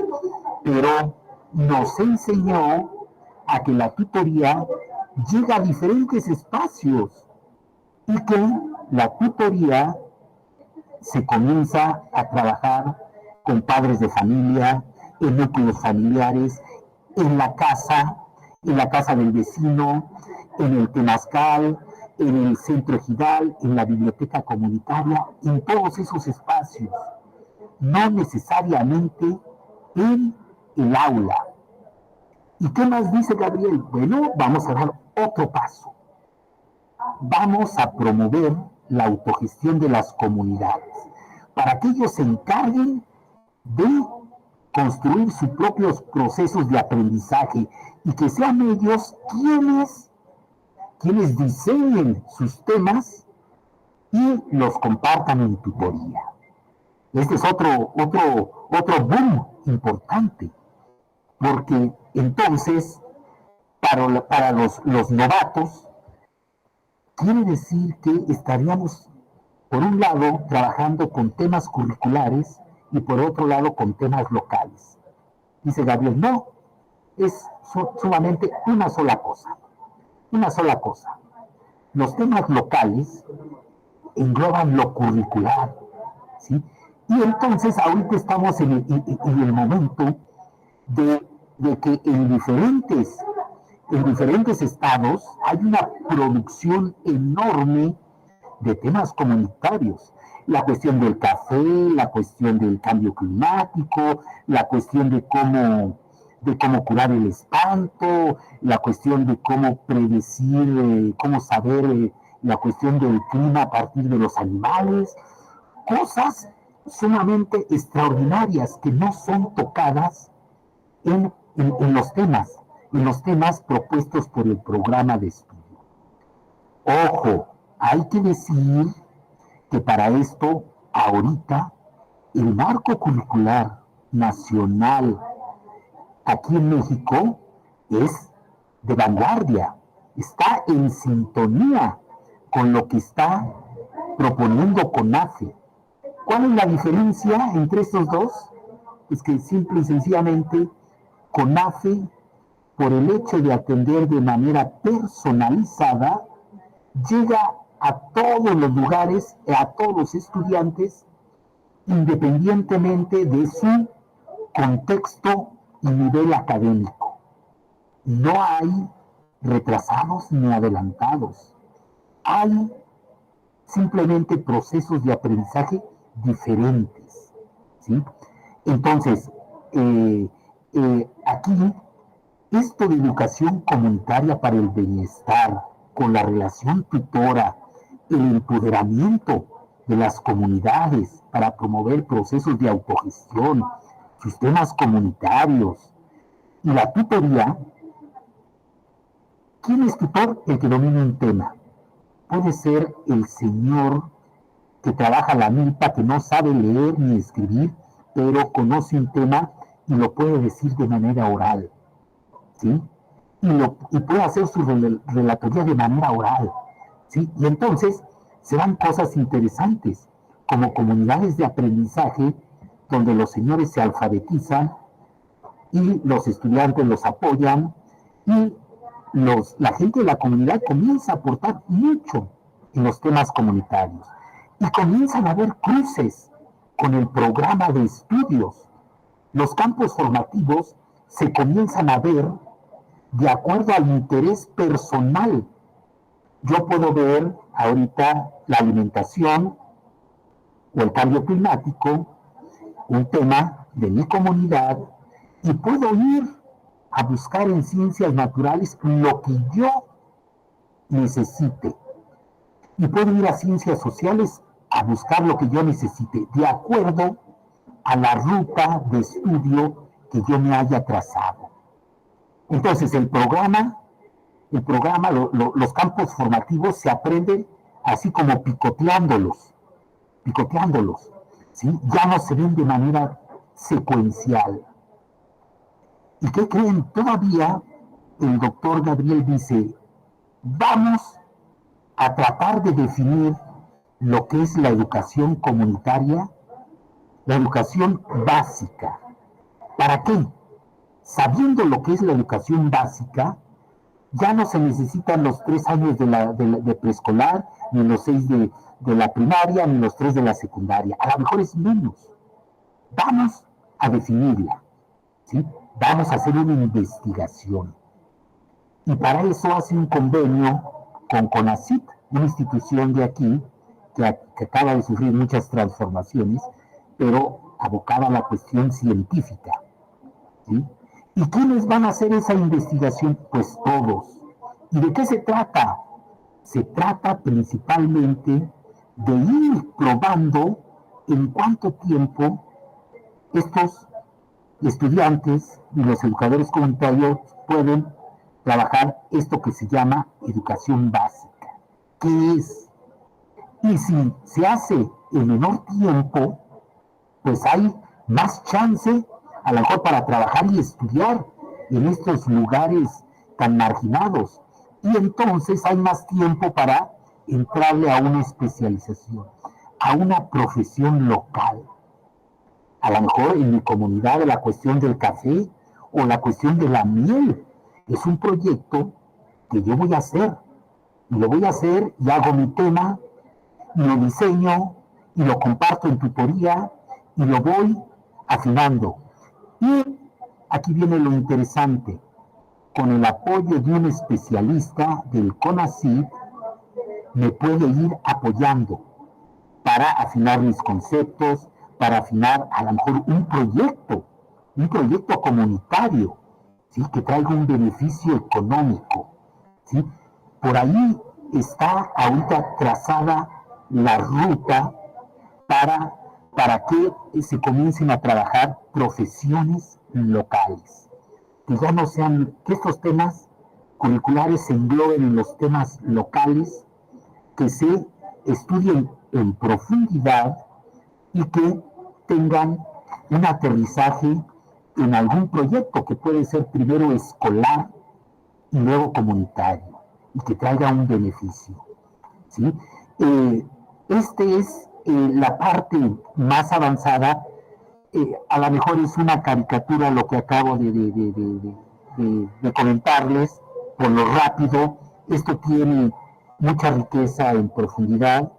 pero nos enseñó a que la tutoría llega a diferentes espacios y que la tutoría se comienza a trabajar con padres de familia, en núcleos familiares, en la casa del vecino, en el temazcal, en el centro ejidal, en la biblioteca comunitaria, en todos esos espacios, no necesariamente en el aula. ¿Y qué más dice Gabriel? Bueno, vamos a dar otro paso. Vamos a promover la autogestión de las comunidades para que ellos se encarguen de construir sus propios procesos de aprendizaje y que sean ellos quienes diseñen sus temas y los compartan en tutoría. Este es otro boom importante, porque entonces, para los novatos, quiere decir que estaríamos, por un lado, trabajando con temas curriculares y por otro lado, con temas locales. Dice Gabriel, no, es solamente una sola cosa. Los temas locales engloban lo curricular, ¿sí? Y entonces ahorita estamos en el momento de que en diferentes estados hay una producción enorme de temas comunitarios. La cuestión del café, la cuestión del cambio climático, la cuestión de cómo curar el espanto, la cuestión de cómo predecir, cómo saber la cuestión del clima a partir de los animales, cosas sumamente extraordinarias que no son tocadas en los temas propuestos por el programa de estudio. Ojo, hay que decir que para esto, ahorita, el marco curricular nacional aquí en México es de vanguardia, está en sintonía con lo que está proponiendo CONAFE. ¿Cuál es la diferencia entre estos dos? Es que simple y sencillamente CONAFE, por el hecho de atender de manera personalizada, llega a todos los lugares, a todos los estudiantes, independientemente de su contexto y nivel académico. No hay retrasados ni adelantados. Hay simplemente procesos de aprendizaje diferentes, ¿sí? Entonces, aquí, esto de educación comunitaria para el bienestar, con la relación tutora, el empoderamiento de las comunidades para promover procesos de autogestión, sistemas comunitarios y la tutoría. ¿Quién es tutor? El que domina un tema. Puede ser el señor que trabaja la milpa, que no sabe leer ni escribir, pero conoce un tema y lo puede decir de manera oral, ¿sí? Y puede hacer su relatoría de manera oral, ¿sí? Y entonces se dan cosas interesantes, como comunidades de aprendizaje, donde los señores se alfabetizan y los estudiantes los apoyan y la gente de la comunidad comienza a aportar mucho en los temas comunitarios y comienzan a haber cruces con el programa de estudios. Los campos formativos se comienzan a ver de acuerdo al interés personal. Yo puedo ver ahorita la alimentación o el cambio climático, un tema de mi comunidad, y puedo ir a buscar en ciencias naturales lo que yo necesite. Y puedo ir a ciencias sociales a buscar lo que yo necesite, de acuerdo a la ruta de estudio que yo me haya trazado. Entonces, los campos formativos se aprenden así como picoteándolos, ¿sí? Ya no se ven de manera secuencial. ¿Y qué creen? Todavía el doctor Gabriel dice, vamos a tratar de definir lo que es la educación comunitaria, la educación básica. ¿Para qué? Sabiendo lo que es la educación básica, ya no se necesitan los 3 años de preescolar, ni los 6 de la primaria, ni los 3 de la secundaria. A lo mejor es menos. Vamos a definirla, ¿sí? Vamos a hacer una investigación. Y para eso hace un convenio con CONACYT, una institución de aquí que acaba de sufrir muchas transformaciones, pero abocada a la cuestión científica, ¿sí? ¿Y quiénes van a hacer esa investigación? Pues todos. ¿Y de qué se trata? Se trata principalmente de ir probando en cuánto tiempo estos estudiantes y los educadores comunitarios pueden trabajar esto que se llama educación básica. ¿Qué es? Y si se hace en menor tiempo, pues hay más chance a lo mejor para trabajar y estudiar en estos lugares tan marginados. Y entonces hay más tiempo para entrarle a una especialización, a una profesión local. A lo mejor en mi comunidad la cuestión del café o la cuestión de la miel es un proyecto que yo voy a hacer. Y lo voy a hacer y hago mi tema, y lo diseño, y lo comparto en tutoría, y lo voy afinando. Y aquí viene lo interesante. Con el apoyo de un especialista del CONACYT, me puede ir apoyando para afinar mis conceptos, para afinar a lo mejor un proyecto comunitario, ¿sí? Que traiga un beneficio económico, ¿sí? Por ahí está ahorita trazada la ruta para que se comiencen a trabajar profesiones locales, que ya no sean, que estos temas curriculares se engloben en los temas locales, que se estudien en profundidad y que tengan un aterrizaje en algún proyecto que puede ser primero escolar y luego comunitario y que traiga un beneficio, ¿sí? Este es La parte más avanzada, a lo mejor es una caricatura lo que acabo de comentarles, por lo rápido. Esto tiene mucha riqueza en profundidad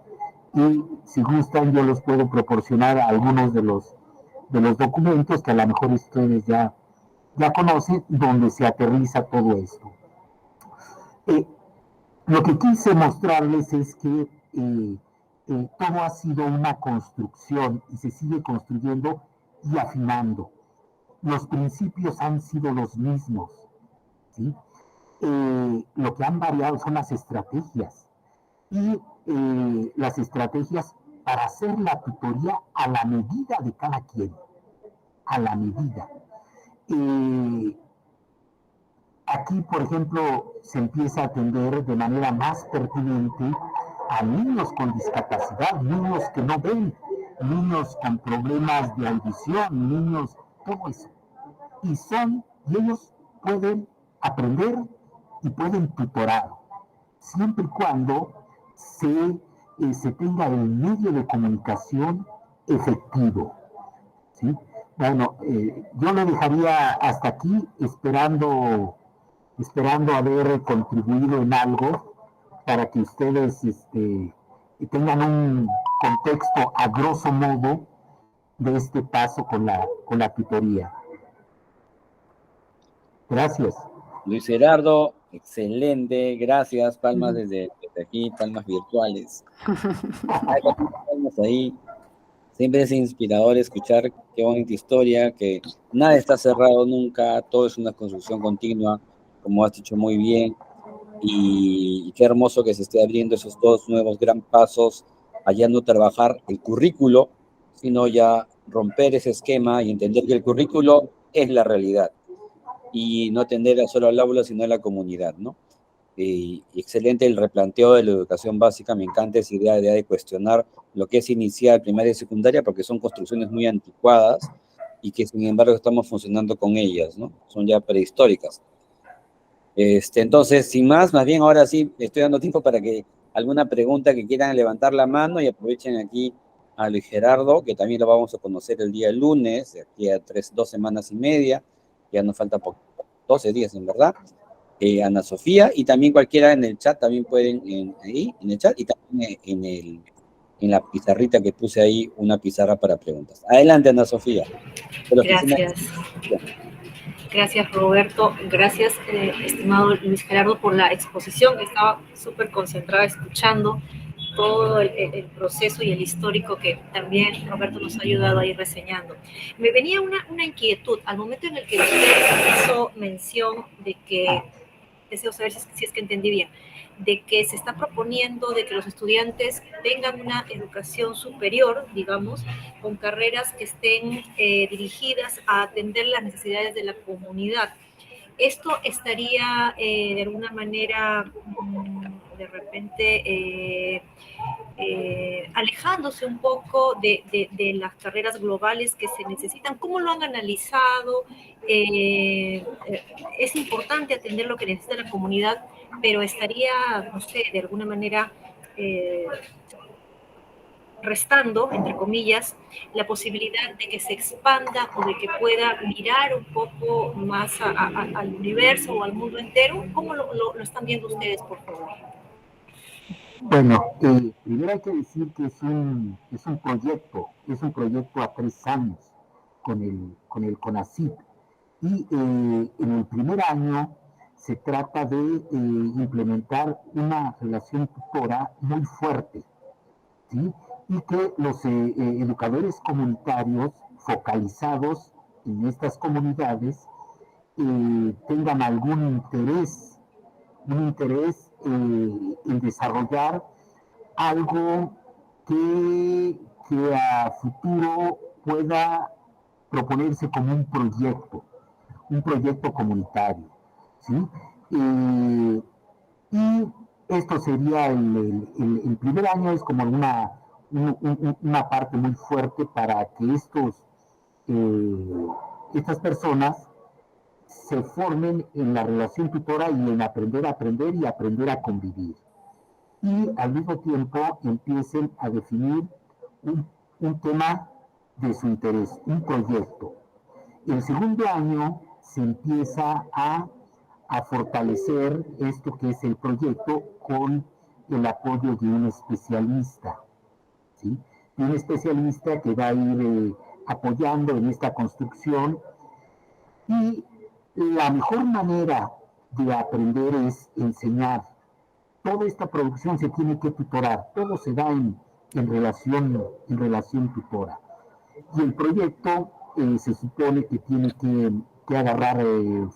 y si gustan yo les puedo proporcionar algunos de los documentos que a lo mejor ustedes ya conocen, donde se aterriza todo esto. Eh, lo que quise mostrarles es que todo ha sido una construcción y se sigue construyendo y afinando. Los principios han sido los mismos, ¿sí? Lo que han variado son las estrategias y las estrategias para hacer la tutoría a la medida de cada quien, a la medida. Eh, Aquí, por ejemplo, se empieza a atender de manera más pertinente a niños con discapacidad, niños que no ven, niños con problemas de audición, niños, todo eso. Y ellos pueden aprender y pueden tutorar, siempre y cuando se tenga el medio de comunicación efectivo, ¿sí? Bueno, yo lo dejaría hasta aquí, esperando haber contribuido en algo para que ustedes tengan un contexto a grosso modo de este paso con la tutoría. Gracias. Luis Gerardo, excelente, gracias, palmas desde aquí, palmas virtuales. Hay palmas ahí. Siempre es inspirador escuchar qué bonita historia, que nada está cerrado nunca, todo es una construcción continua, como has dicho muy bien, y qué hermoso que se esté abriendo esos dos nuevos gran pasos, allá no trabajar el currículo, sino ya romper ese esquema y entender que el currículo es la realidad, y no atender solo al aula, sino a la comunidad, ¿no? Excelente el replanteo de la educación básica, me encanta esa idea de cuestionar lo que es inicial, primaria y secundaria, porque son construcciones muy anticuadas y que sin embargo estamos funcionando con ellas, ¿no? Son ya prehistóricas. Entonces, sin más bien ahora sí, estoy dando tiempo para que alguna pregunta que quieran levantar la mano y aprovechen aquí a Luis Gerardo, que también lo vamos a conocer el día lunes, de aquí a 2 semanas y media, ya nos falta 12 días en verdad. Ana Sofía, y también cualquiera en el chat, también pueden ahí, en el chat, y también en la pizarrita que puse ahí, una pizarra para preguntas. Adelante, Ana Sofía. Gracias. Gracias, Roberto. Gracias, estimado Luis Gerardo, por la exposición. Estaba súper concentrada escuchando todo el proceso y el histórico que también Roberto nos ha ayudado a ir reseñando. Me venía una inquietud al momento en el que usted hizo mención de que, deseo saber si es que entendí bien, de que se está proponiendo de que los estudiantes tengan una educación superior, digamos, con carreras que estén dirigidas a atender las necesidades de la comunidad. Esto estaría de alguna manera, de repente, alejándose un poco de las carreras globales que se necesitan. ¿Cómo lo han analizado? Es importante atender lo que necesita la comunidad, pero estaría, no sé, de alguna manera restando, entre comillas, la posibilidad de que se expanda o de que pueda mirar un poco más al universo o al mundo entero. ¿Cómo lo están viendo ustedes, por favor? Bueno, primero hay que decir que es un proyecto a 3 años con el CONACYT. Y en el primer año se trata de implementar una relación tutora muy fuerte, ¿sí? Y que los educadores comunitarios focalizados en estas comunidades tengan un interés en desarrollar algo que a futuro pueda proponerse como un proyecto comunitario, ¿sí? Y esto sería el primer año, es como una parte muy fuerte para que estas personas se formen en la relación tutora y en aprender a aprender y aprender a convivir. Y al mismo tiempo empiecen a definir un tema de su interés, un proyecto. El segundo año se empieza a fortalecer esto que es el proyecto con el apoyo de un especialista, ¿sí? De un especialista que va a ir apoyando en esta construcción. Y la mejor manera de aprender es enseñar. Toda esta producción se tiene que tutorar, todo se da en relación tutora. Y el proyecto se supone que tiene que agarrar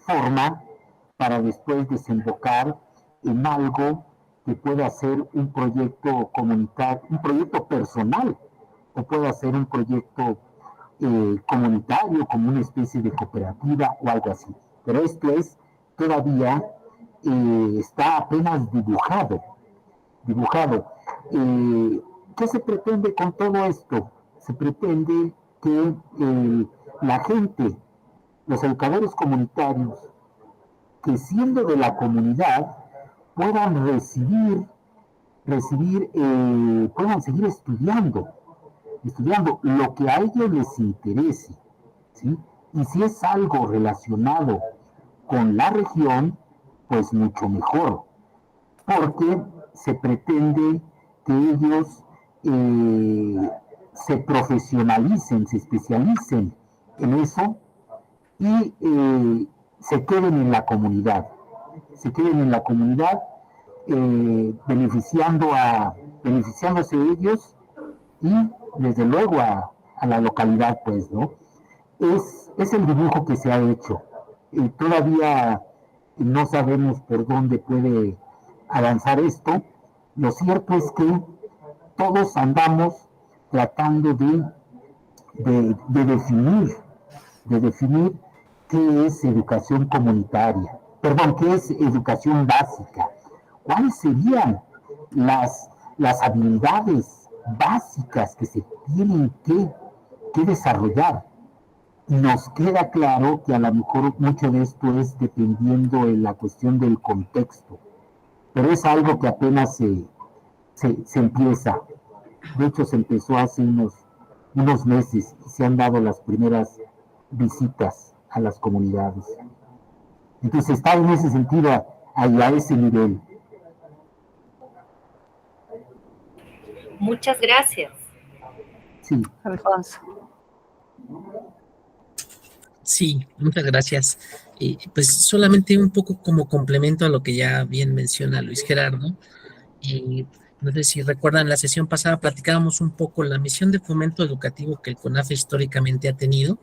forma para después desembocar en algo que pueda ser un proyecto comunitario, un proyecto personal, o pueda ser un proyecto comunitario, como una especie de cooperativa o algo así. Pero esto es todavía, está apenas dibujado. ¿Qué se pretende con todo esto? Se pretende que la gente, los educadores comunitarios, que siendo de la comunidad, puedan puedan seguir estudiando lo que a ellos les interese, ¿sí? Y si es algo relacionado con la región, pues mucho mejor, porque se pretende que ellos se profesionalicen, se especialicen en eso y se queden en la comunidad, beneficiándose ellos y desde luego a la localidad, pues, ¿no? Es el dibujo que se ha hecho. Todavía no sabemos por dónde puede avanzar esto. Lo cierto es que todos andamos tratando de definir qué es educación comunitaria, perdón, qué es educación básica, cuáles serían las habilidades básicas que se tienen que desarrollar. Y nos queda claro que a lo mejor mucho de esto es dependiendo de la cuestión del contexto, pero es algo que apenas se empieza. De hecho, se empezó hace unos meses y se han dado las primeras visitas a las comunidades. Entonces está en ese sentido a ese nivel. Muchas gracias. Sí. Alfonso. Sí, muchas gracias. Pues solamente un poco como complemento a lo que ya bien menciona Luis Gerardo. No sé si recuerdan, la sesión pasada platicábamos un poco la misión de fomento educativo que el CONAFE históricamente ha tenido.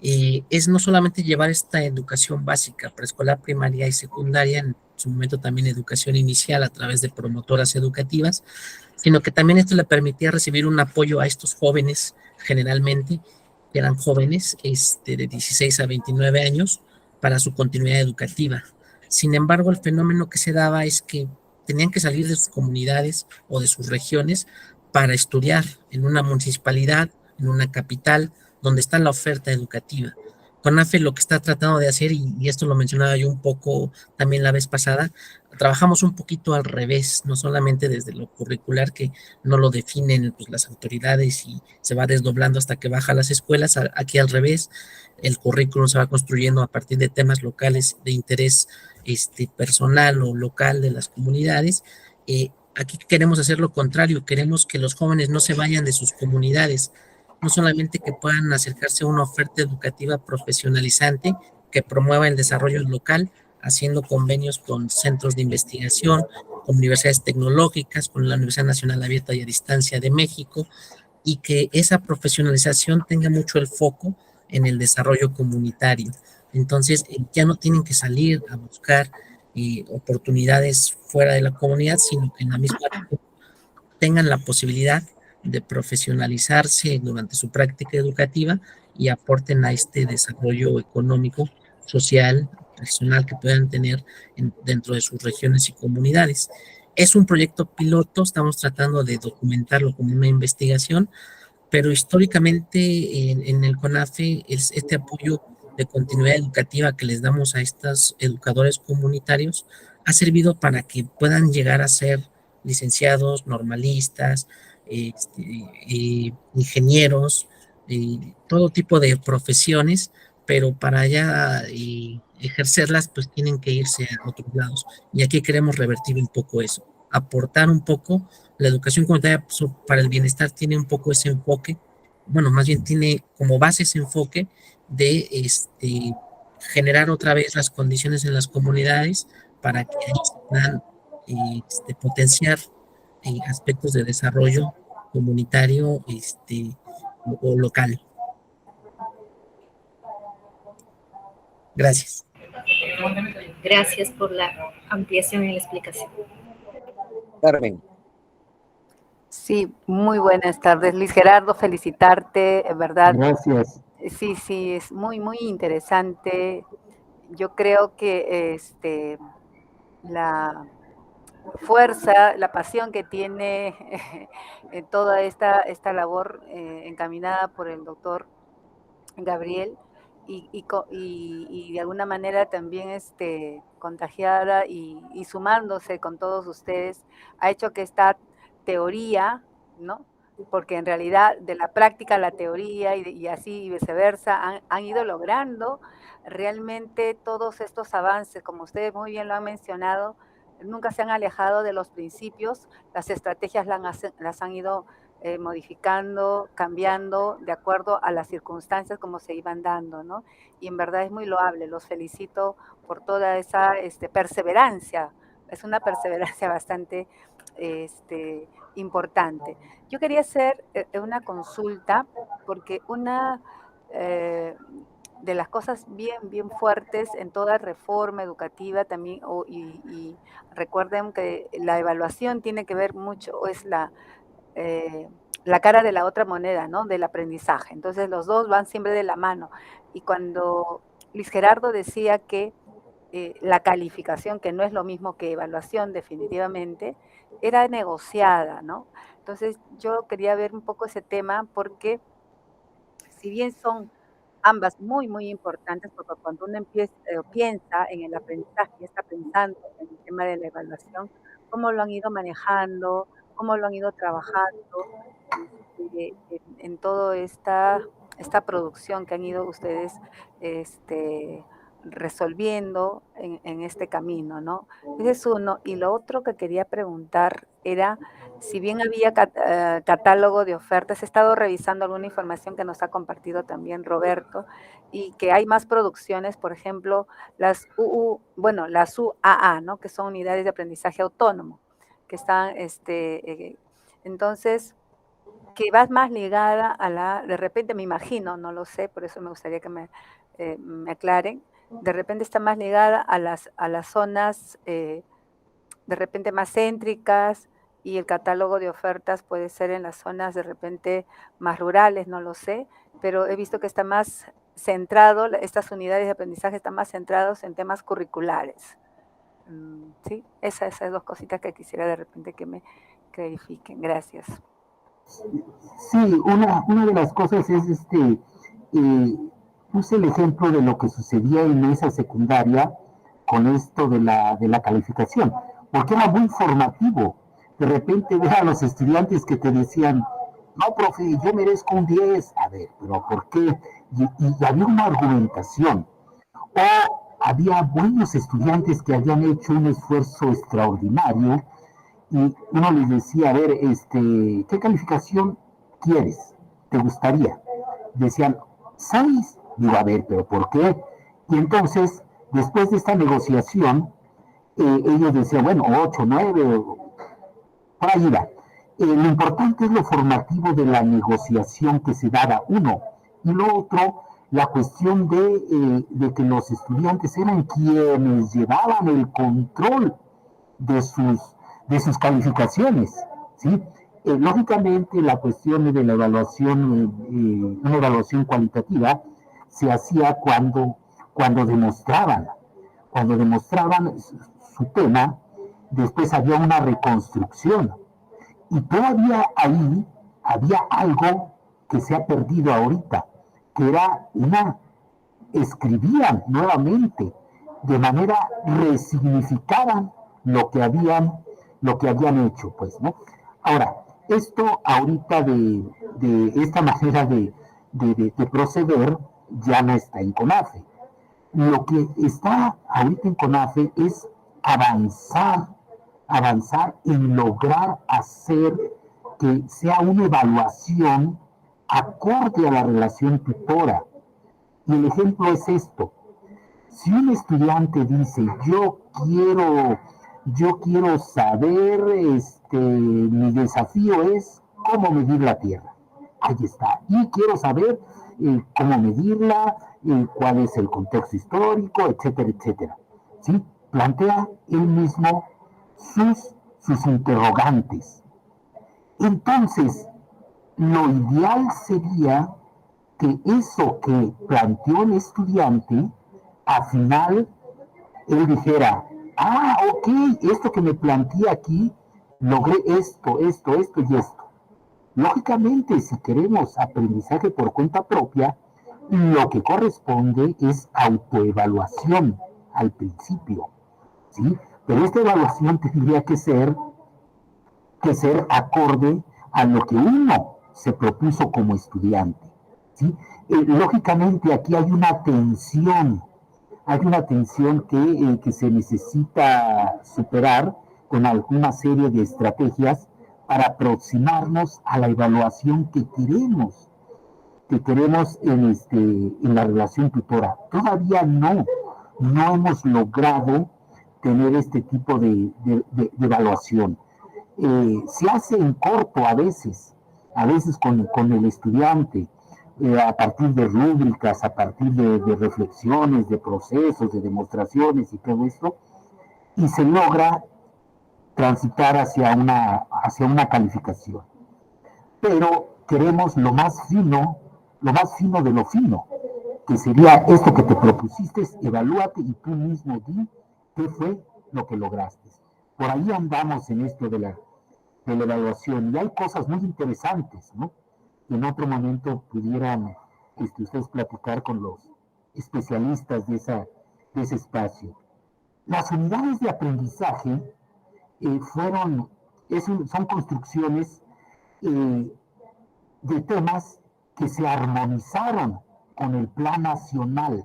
Es no solamente llevar esta educación básica, preescolar, primaria y secundaria, en su momento también educación inicial a través de promotoras educativas, sino que también esto le permitía recibir un apoyo a estos jóvenes, generalmente, que eran jóvenes de 16 a 29 años, para su continuidad educativa. Sin embargo, el fenómeno que se daba es que tenían que salir de sus comunidades o de sus regiones para estudiar en una municipalidad, en una capital, donde está la oferta educativa. CONAFE lo que está tratando de hacer, y esto lo mencionaba yo un poco también la vez pasada, trabajamos un poquito al revés, no solamente desde lo curricular, que no lo definen pues, las autoridades y se va desdoblando hasta que baja a las escuelas. Aquí al revés, el currículum se va construyendo a partir de temas locales de interés personal o local de las comunidades. Aquí queremos hacer lo contrario, queremos que los jóvenes no se vayan de sus comunidades, no solamente que puedan acercarse a una oferta educativa profesionalizante que promueva el desarrollo local, haciendo convenios con centros de investigación, con universidades tecnológicas, con la Universidad Nacional Abierta y a Distancia de México, y que esa profesionalización tenga mucho el foco en el desarrollo comunitario. Entonces, ya no tienen que salir a buscar oportunidades fuera de la comunidad, sino que en la misma tengan la posibilidad de profesionalizarse durante su práctica educativa y aporten a este desarrollo económico, social, personal que puedan tener dentro de sus regiones y comunidades. Es un proyecto piloto, estamos tratando de documentarlo como una investigación, pero históricamente en el CONAFE este apoyo de continuidad educativa que les damos a estos educadores comunitarios ha servido para que puedan llegar a ser licenciados, normalistas, ingenieros, todo tipo de profesiones, pero para ya ejercerlas, pues tienen que irse a otros lados. Y aquí queremos revertir un poco eso, aportar un poco. La educación comunitaria para el bienestar tiene un poco ese enfoque, bueno, más bien tiene como base ese enfoque de generar otra vez las condiciones en las comunidades para que ahí se puedan potenciar aspectos de desarrollo comunitario o local. Gracias. Gracias por la ampliación en la explicación. Carmen. Sí, muy buenas tardes, Luis Gerardo, felicitarte, en verdad. Gracias. Sí, sí, es muy, muy interesante. Yo creo que la fuerza, la pasión que tiene toda esta labor encaminada por el doctor Gabriel y de alguna manera también contagiada y sumándose con todos ustedes, ha hecho que esta teoría, ¿no? Porque en realidad de la práctica a la teoría y así y viceversa han ido logrando realmente todos estos avances, como ustedes muy bien lo han mencionado, nunca se han alejado de los principios, las estrategias las han ido modificando, cambiando de acuerdo a las circunstancias como se iban dando, ¿no? Y en verdad es muy loable, los felicito por toda esa perseverancia, es una perseverancia bastante importante. Yo quería hacer una consulta porque una de las cosas bien fuertes en toda reforma educativa también, y recuerden que la evaluación tiene que ver mucho, es la cara de la otra moneda, ¿no? Del aprendizaje. Entonces los dos van siempre de la mano. Y cuando Luis Gerardo decía que la calificación, que no es lo mismo que evaluación definitivamente, era negociada, ¿no? Entonces yo quería ver un poco ese tema porque si bien son ambas muy importantes, porque cuando uno piensa en el aprendizaje y está pensando en el tema de la evaluación, cómo lo han ido manejando, cómo lo han ido trabajando en toda esta producción que han ido ustedes resolviendo en este camino, ¿no? Ese es uno. Y lo otro que quería preguntar era, si bien había catálogo de ofertas, he estado revisando alguna información que nos ha compartido también Roberto, y que hay más producciones, por ejemplo, las UAA, ¿no? Que son unidades de aprendizaje autónomo, que están, entonces, que va más ligada a de repente me imagino, no lo sé, por eso me gustaría que me aclaren, de repente está más ligada a las zonas de repente más céntricas, y el catálogo de ofertas puede ser en las zonas de repente más rurales, no lo sé, pero he visto que está más centrado, estas unidades de aprendizaje están más centrados en temas curriculares. Sí, esas dos cositas que quisiera de repente que me clarifiquen. Gracias. Sí, una de las cosas es puse el ejemplo de lo que sucedía en esa secundaria con esto de la calificación, porque era muy formativo. De repente ver a los estudiantes que te decían, no, profe, yo merezco un 10. A ver, pero ¿por qué? Y había una argumentación. O había buenos estudiantes que habían hecho un esfuerzo extraordinario y uno les decía, a ver, ¿qué calificación quieres? ¿Te gustaría? Decían, 6. Digo, a ver, ¿pero por qué? Y entonces, después de esta negociación, ellos decían, bueno, 8, 9, por ahí va. Lo importante es lo formativo de la negociación que se daba, uno. Y lo otro, la cuestión de que los estudiantes eran quienes llevaban el control de sus calificaciones, ¿sí? Lógicamente, la cuestión de la evaluación, una evaluación cualitativa, se hacía cuando demostraban su tema, después había una reconstrucción. Y todavía ahí había algo que se ha perdido ahorita, que era escribían nuevamente, de manera resignificaban lo que habían hecho, pues, ¿no? Ahora, Esto ahorita de esta manera de proceder ya no está en CONAFE. Lo que está ahorita en CONAFE es avanzar en lograr hacer que sea una evaluación acorde a la relación tutora. Y el ejemplo es esto. Si un estudiante dice, yo quiero saber, mi desafío es cómo medir la Tierra. Ahí está. Y quiero saber cómo medirla, cuál es el contexto histórico, etcétera, etcétera. ¿Sí? Plantea él mismo sus interrogantes. Entonces, lo ideal sería que eso que planteó el estudiante, al final, él dijera, ok, esto que me planteé aquí, logré esto y esto. Lógicamente, si queremos aprendizaje por cuenta propia, lo que corresponde es autoevaluación al principio, ¿sí? Pero esta evaluación tendría que ser acorde a lo que uno se propuso como estudiante, ¿sí? Lógicamente, aquí hay una tensión que se necesita superar con alguna serie de estrategias para aproximarnos a la evaluación que queremos en la relación tutora. Todavía no hemos logrado tener este tipo de evaluación. Se hace en corto a veces con el estudiante, a partir de rúbricas, a partir de reflexiones, de procesos, de demostraciones y todo esto, y se logra transitar hacia una calificación. Pero queremos lo más fino de lo fino, que sería esto que te propusiste, evalúate y tú mismo di qué fue lo que lograste. Por ahí andamos en esto de la evaluación, y hay cosas muy interesantes, ¿no? En otro momento pudieran ustedes platicar con los especialistas de ese espacio. Las unidades de aprendizaje son construcciones de temas que se armonizaron con el Plan Nacional.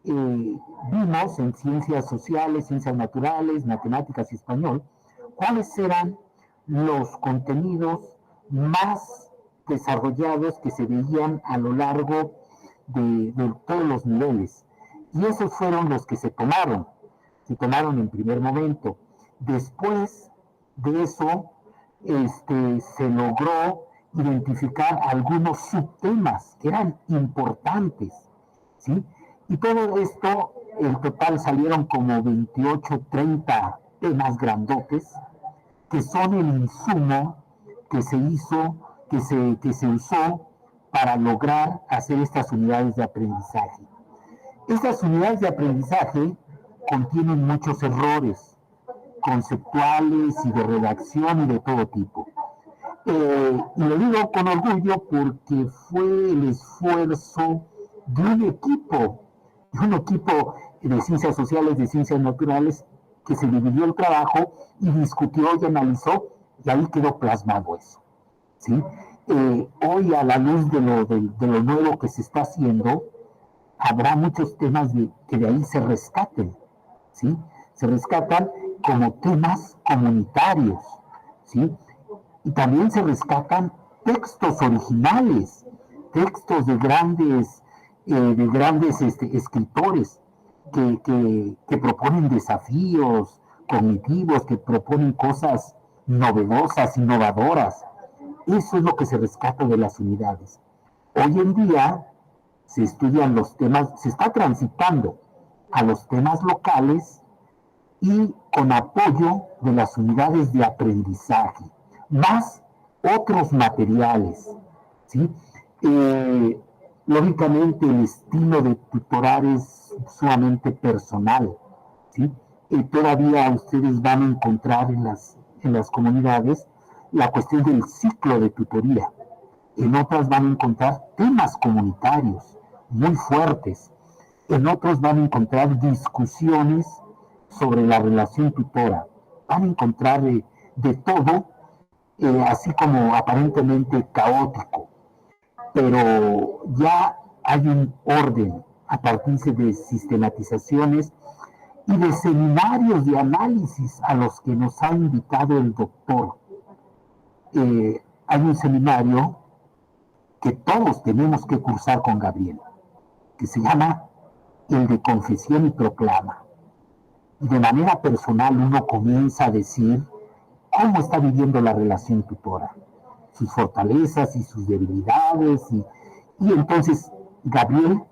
Vimos en ciencias sociales, ciencias naturales, matemáticas y español, cuáles eran los contenidos más desarrollados que se veían a lo largo de todos los niveles. Y esos fueron los que se tomaron en primer momento. Después de eso, se logró identificar algunos subtemas que eran importantes, ¿sí? Y todo esto, en total salieron como 28, 30 temas grandotes, que son el insumo que se usó para lograr hacer estas unidades de aprendizaje. Estas unidades de aprendizaje contienen muchos errores conceptuales y de redacción y de todo tipo. Y lo digo con orgullo porque fue el esfuerzo de un equipo de ciencias sociales, de ciencias naturales, que se dividió el trabajo y discutió y analizó, y ahí quedó plasmado eso, ¿sí? Hoy, a la luz de lo nuevo que se está haciendo, habrá muchos temas que de ahí se rescaten, ¿sí? Se rescatan como temas comunitarios, ¿sí? Y también se rescatan textos originales, textos de grandes escritores que proponen desafíos cognitivos, que proponen cosas novedosas, innovadoras. Eso es lo que se rescata de las unidades. Hoy en día se estudian los temas, se está transitando a los temas locales y con apoyo de las unidades de aprendizaje, más otros materiales, ¿sí? Lógicamente el estilo de tutorar es sumamente personal, ¿sí? Todavía ustedes van a encontrar en las comunidades la cuestión del ciclo de tutoría. En otras van a encontrar temas comunitarios muy fuertes. En otros van a encontrar discusiones sobre la relación tutora. Van a encontrar de todo así como aparentemente caótico, pero ya hay un orden a partir de sistematizaciones y de seminarios de análisis a los que nos ha invitado el doctor. Hay un seminario que todos tenemos que cursar con Gabriel, que se llama el de Confesión y Proclama. Y de manera personal uno comienza a decir cómo está viviendo la relación tutora, sus fortalezas y sus debilidades, y entonces Gabriel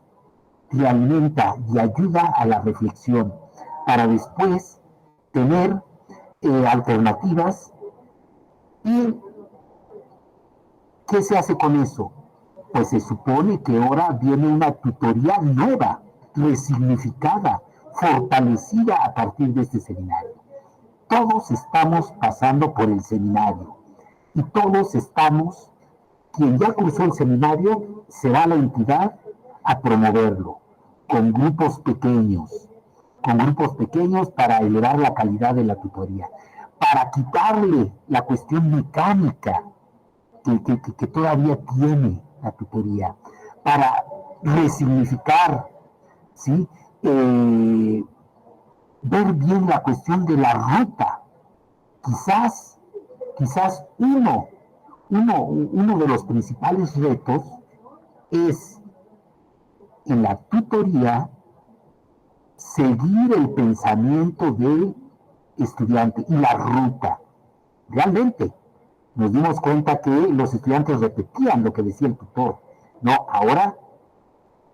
te alimenta y ayuda a la reflexión para después tener alternativas. ¿Y qué se hace con eso? Pues se supone que ahora viene una tutoría nueva, resignificada, fortalecida a partir de este seminario. Todos estamos pasando por el seminario y todos estamos, quien ya cursó el seminario será la entidad a promoverlo con grupos pequeños para elevar la calidad de la tutoría, para quitarle la cuestión mecánica que todavía tiene la tutoría, para resignificar, ¿sí? Ver bien la cuestión de la ruta. Quizás uno de los principales retos es en la tutoría seguir el pensamiento del estudiante y la ruta. Realmente nos dimos cuenta que los estudiantes repetían lo que decía el tutor. No, ahora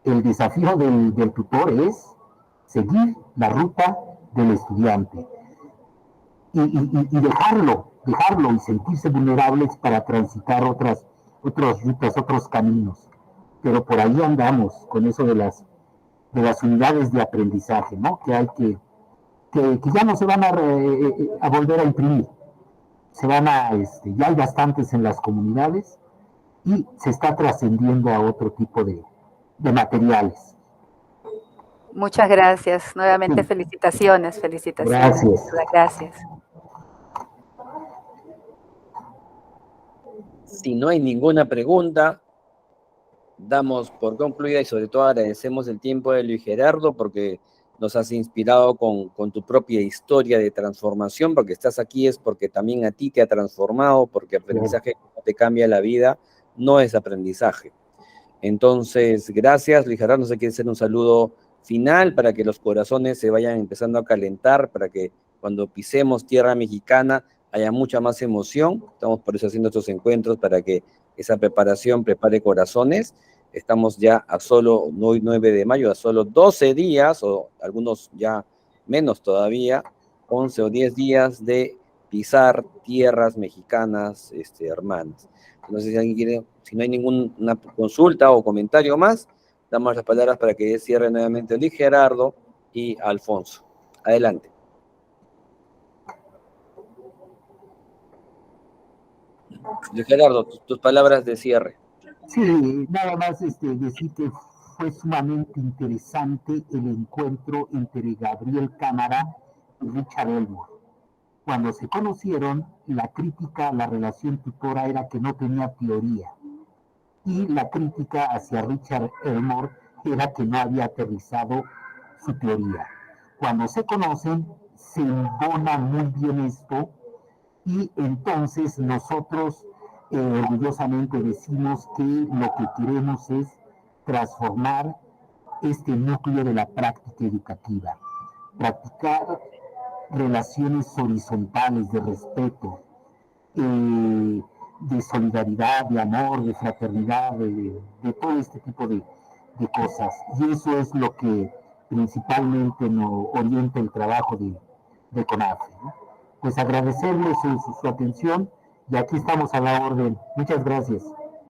el desafío del tutor es seguir la ruta del estudiante y dejarlo y sentirse vulnerables para transitar otras rutas, otros caminos. Pero por ahí andamos con eso de las unidades de aprendizaje, ¿no? Que hay que ya no se van a volver a imprimir. Se van ya hay bastantes en las comunidades y se está trascendiendo a otro tipo de materiales. Muchas gracias. Nuevamente Sí. felicitaciones. Gracias. Si no hay ninguna pregunta, damos por concluida y sobre todo agradecemos el tiempo de Luis Gerardo porque nos has inspirado con tu propia historia de transformación, porque estás aquí es porque también a ti te ha transformado, porque aprendizaje no te cambia la vida, no es aprendizaje. Entonces, gracias, Luis Gerardo. No sé, quiere hacer un saludo final para que los corazones se vayan empezando a calentar, para que cuando pisemos tierra mexicana haya mucha más emoción. Estamos por eso haciendo estos encuentros para que esa preparación prepare corazones. Estamos ya a solo, hoy 9 de mayo, a solo 12 días, o algunos ya menos todavía, 11 o 10 días de pisar tierras mexicanas, hermanas. No sé si alguien quiere, si no hay ninguna consulta o comentario más, damos las palabras para que cierre nuevamente Luis Gerardo y Alfonso. Adelante. Luis Gerardo, tus palabras de cierre. Sí, nada más decir que fue sumamente interesante el encuentro entre Gabriel Cámara y Richard Elmore. Cuando se conocieron, la crítica a la relación tutora era que no tenía teoría, y la crítica hacia Richard Elmore era que no había aterrizado su teoría. Cuando se conocen, se embona muy bien esto, y entonces nosotros orgullosamente decimos que lo que queremos es transformar este núcleo de la práctica educativa, practicar relaciones horizontales de respeto, de solidaridad, de amor, de fraternidad, de todo este tipo de cosas. Y eso es lo que principalmente nos orienta el trabajo de CONAFE, ¿no? Pues agradecerles su atención y aquí estamos a la orden. Muchas gracias.